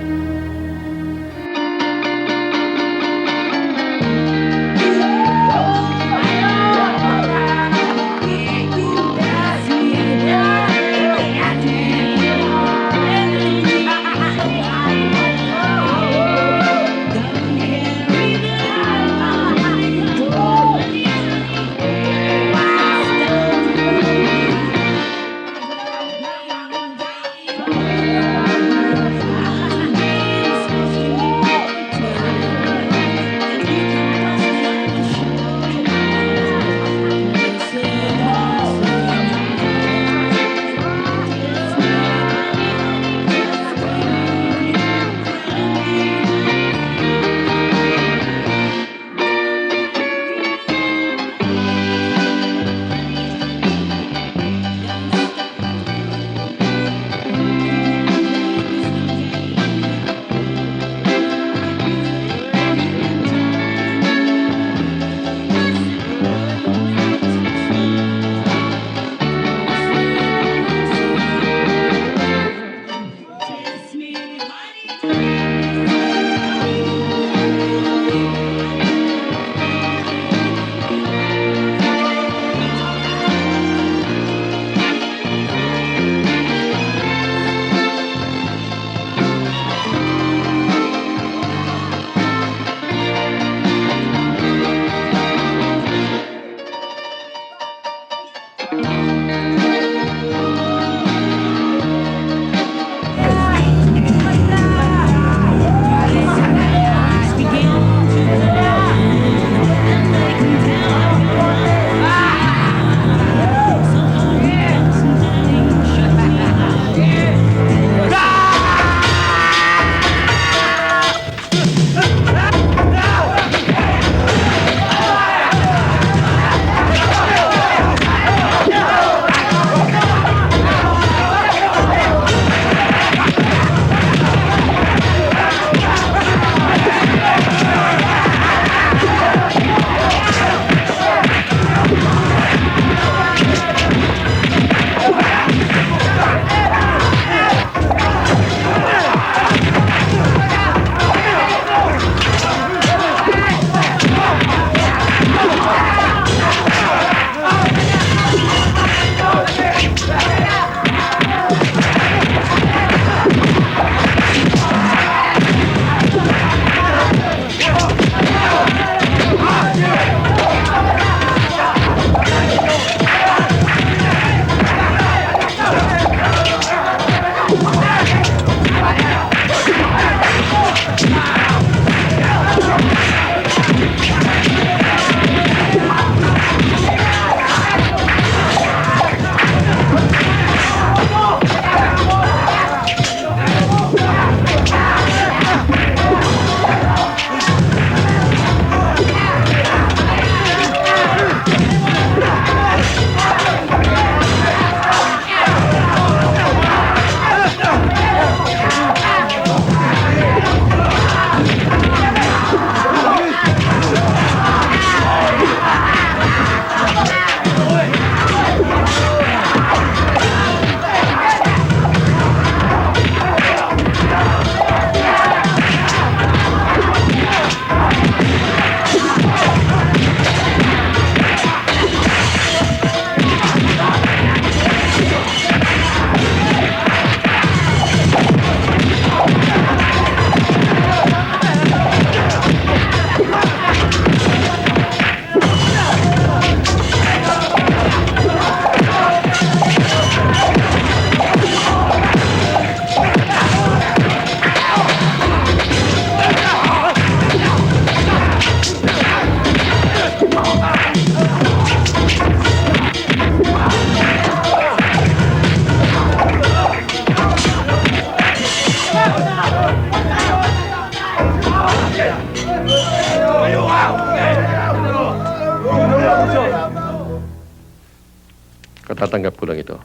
Katatanggap ko lang ito.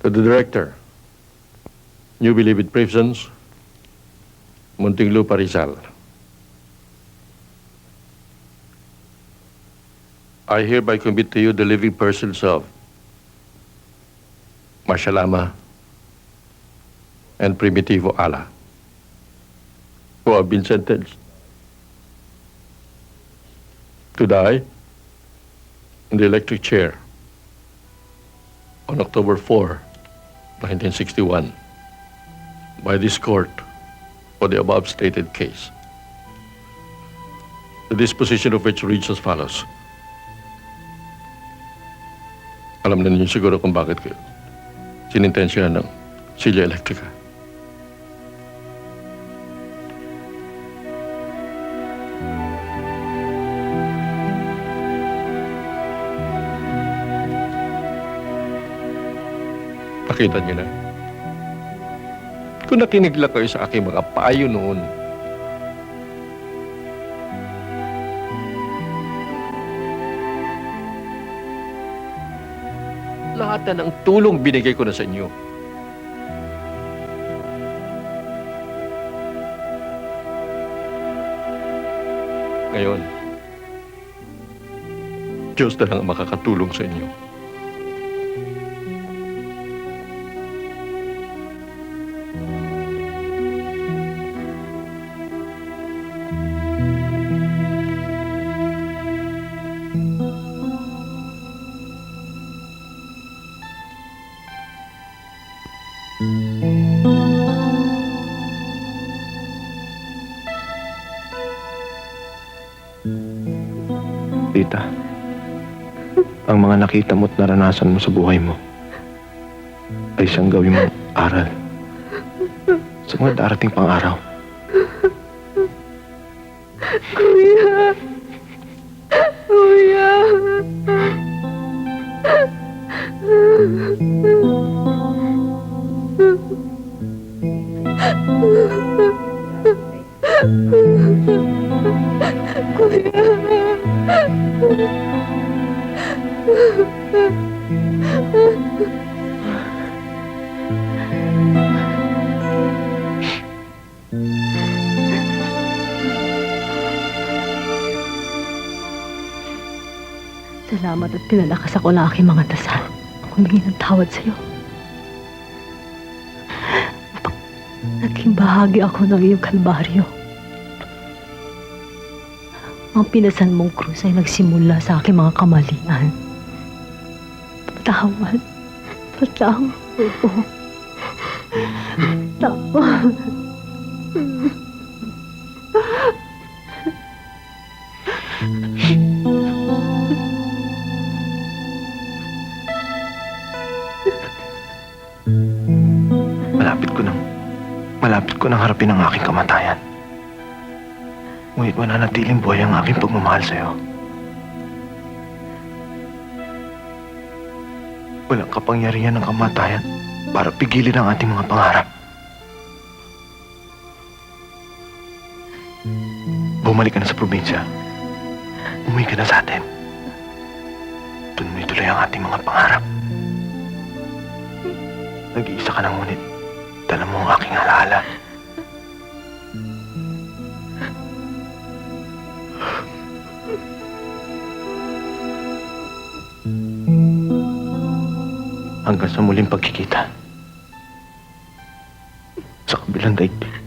To the Director, New Bilibid Prisons, Muntinlupa, Rizal. I hereby commit to you the living persons of Marcialama and Primitivo Ala, who have been sentenced to die in the electric chair on October 4, 1961, by this court for the above stated case. The disposition of which reads as follows. Alam na ninyo siguro kung bakit kayo sinintensyahan ng Silya Electrica. Nakita niyo na. Kung nakinig lang kayo sa aking mga payo noon, lahat na ng tulong binigay ko na sa inyo. Ngayon, Diyos na lang ang makakatulong sa inyo. Tita, ang mga nakita mo at naranasan mo sa buhay mo ay siyang gawin mong aral sa mga darating pang araw. Kuya! Kuya! Salamat at pinalakas ako ng aking mga dasal. Humingi ng tawad sa'yo. Naging bahagi ako ng iyong kalbaryo. Ang pinasan mong krus ay nagsimula sa aking mga kamalian. Patawad. Patawad po. Patawad. Malapit ko nang harapin ang aking kamatayan. Ngunit mananatiling buhay ang aking pagmamahal sa'yo. Walang kapangyarihan ng kamatayan para pigilin ang ating mga pangarap. Bumalik ka na sa probinsya. Umuwi ka na sa atin. Doon mo ituloy ang ating mga pangarap. Nag-iisa ka na ngunit dala mo ang aking alaala. Hanggang sa muling pagkikita sa kabilang daigdig.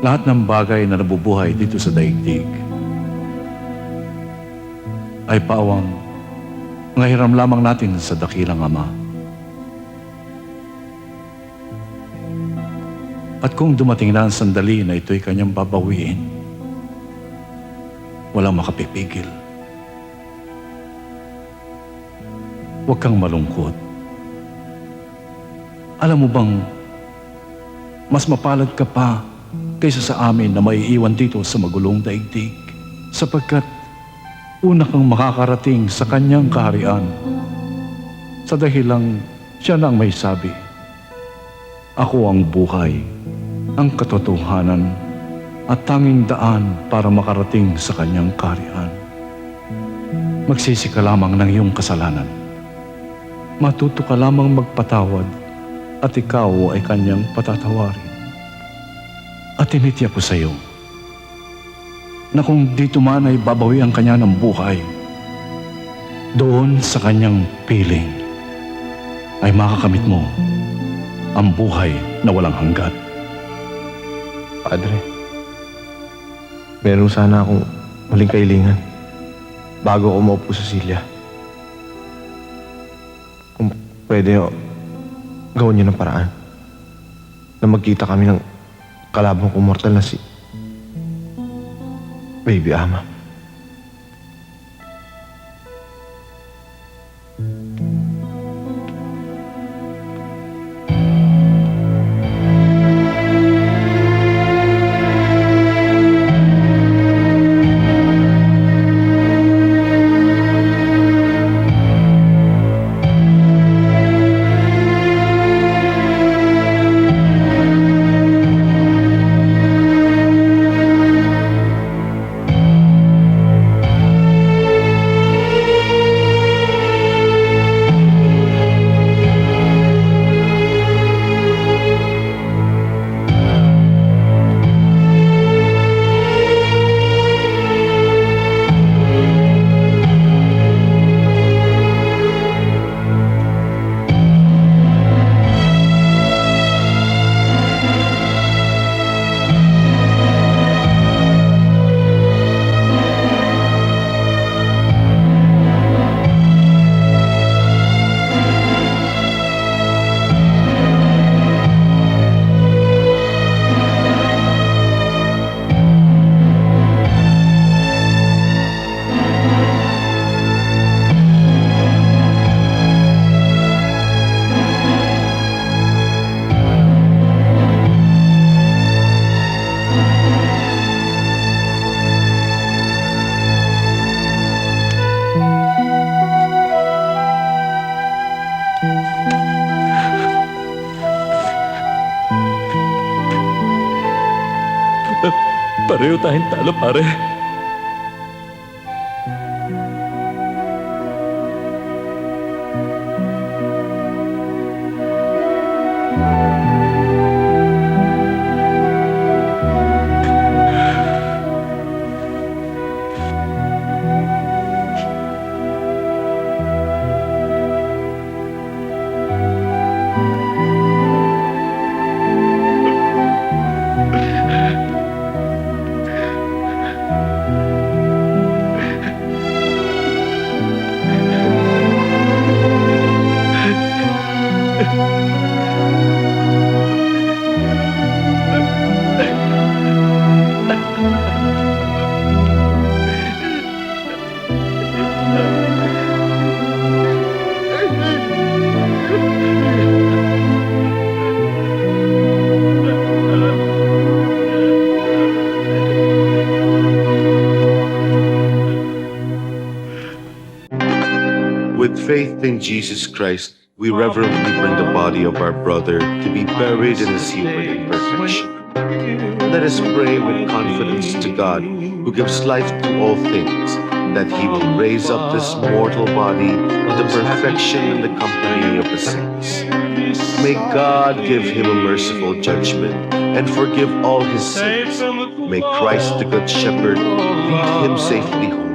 lahat ng bagay na nabubuhay dito sa daigdig ay paawang ngahiram lamang natin sa dakilang Ama. At kung dumating na ang sandali na ito'y kanyang babawiin, walang makapipigil. Huwag kang malungkot. Alam mo bang mas mapalad ka pa kaysa sa amin na maiiwan dito sa magulong daigdig, sapagkat una kang makakarating sa kanyang kaharian sa dahilang siya na ang may sabi, "Ako ang buhay, ang katotohanan at tanging daan para makarating sa kanyang kaharian." Magsisi ka lamang ng iyong kasalanan. Matuto ka lamang magpatawad at ikaw ay kanyang patatawarin. At tinitiya ko sa iyo na kung dito man ay babawi ang kanya ng buhay, doon sa kanyang piling ay makakamit mo ang buhay na walang hanggan. Padre, meron sana akong muling kailingan bago ako maupo sa silya. Kung pwede, gawin niyo ng paraan na magkita kami ng kalaban kong mortal na si Baby Ama. Pareho tayong talo, pare. With faith in Jesus Christ, we reverently bring the body of our brother to be buried in his human imperfection. Let us pray with confidence to God, who gives life to all things, that he will raise up this mortal body to perfection in the company of the saints. May God give him a merciful judgment and forgive all his sins. May Christ the Good Shepherd lead him safely home.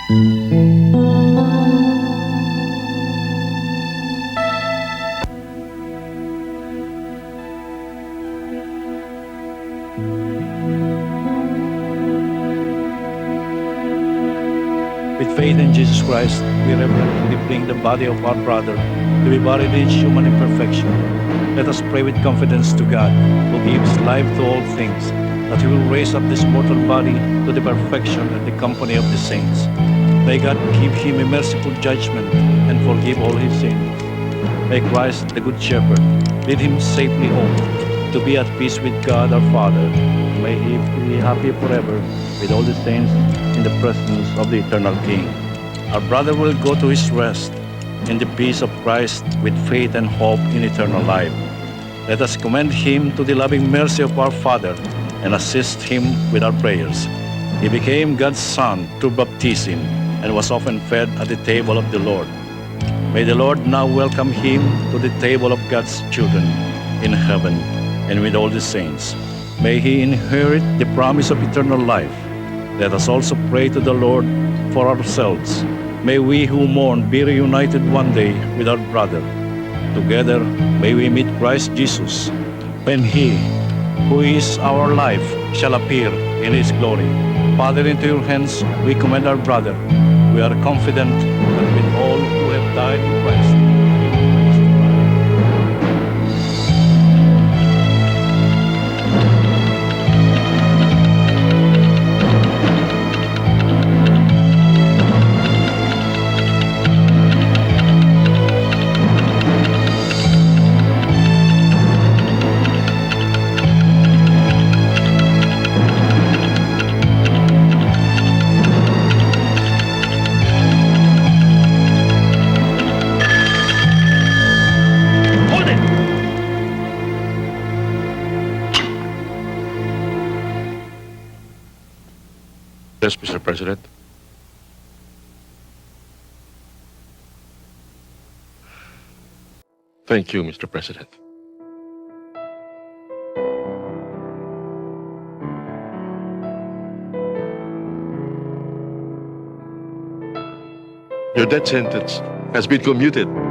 With faith in Jesus Christ, we reverently bring the body of our brother to be buried in human imperfection. Let us pray with confidence to God, who gives life to all things, that He will raise up this mortal body to the perfection and the company of the saints. May God give him a merciful judgment and forgive all his sins. May Christ, the Good Shepherd, lead him safely home to be at peace with God our Father. May he be happy forever with all the saints in the presence of the eternal King. Our brother will go to his rest in the peace of Christ with faith and hope in eternal life. Let us commend him to the loving mercy of our Father and assist him with our prayers. He became God's Son through baptism and was often fed at the table of the Lord. May the Lord now welcome him to the table of God's children in heaven and with all the saints. May he inherit the promise of eternal life. Let us also pray to the Lord for ourselves. May we who mourn be reunited one day with our brother. Together, may we meet Christ Jesus when He, who is our life, shall appear in His glory. Father, into your hands we commend our brother. We are confident that with all who have died in Christ, Yes, Mr. President. Thank you, Mr. President. Your death sentence has been commuted.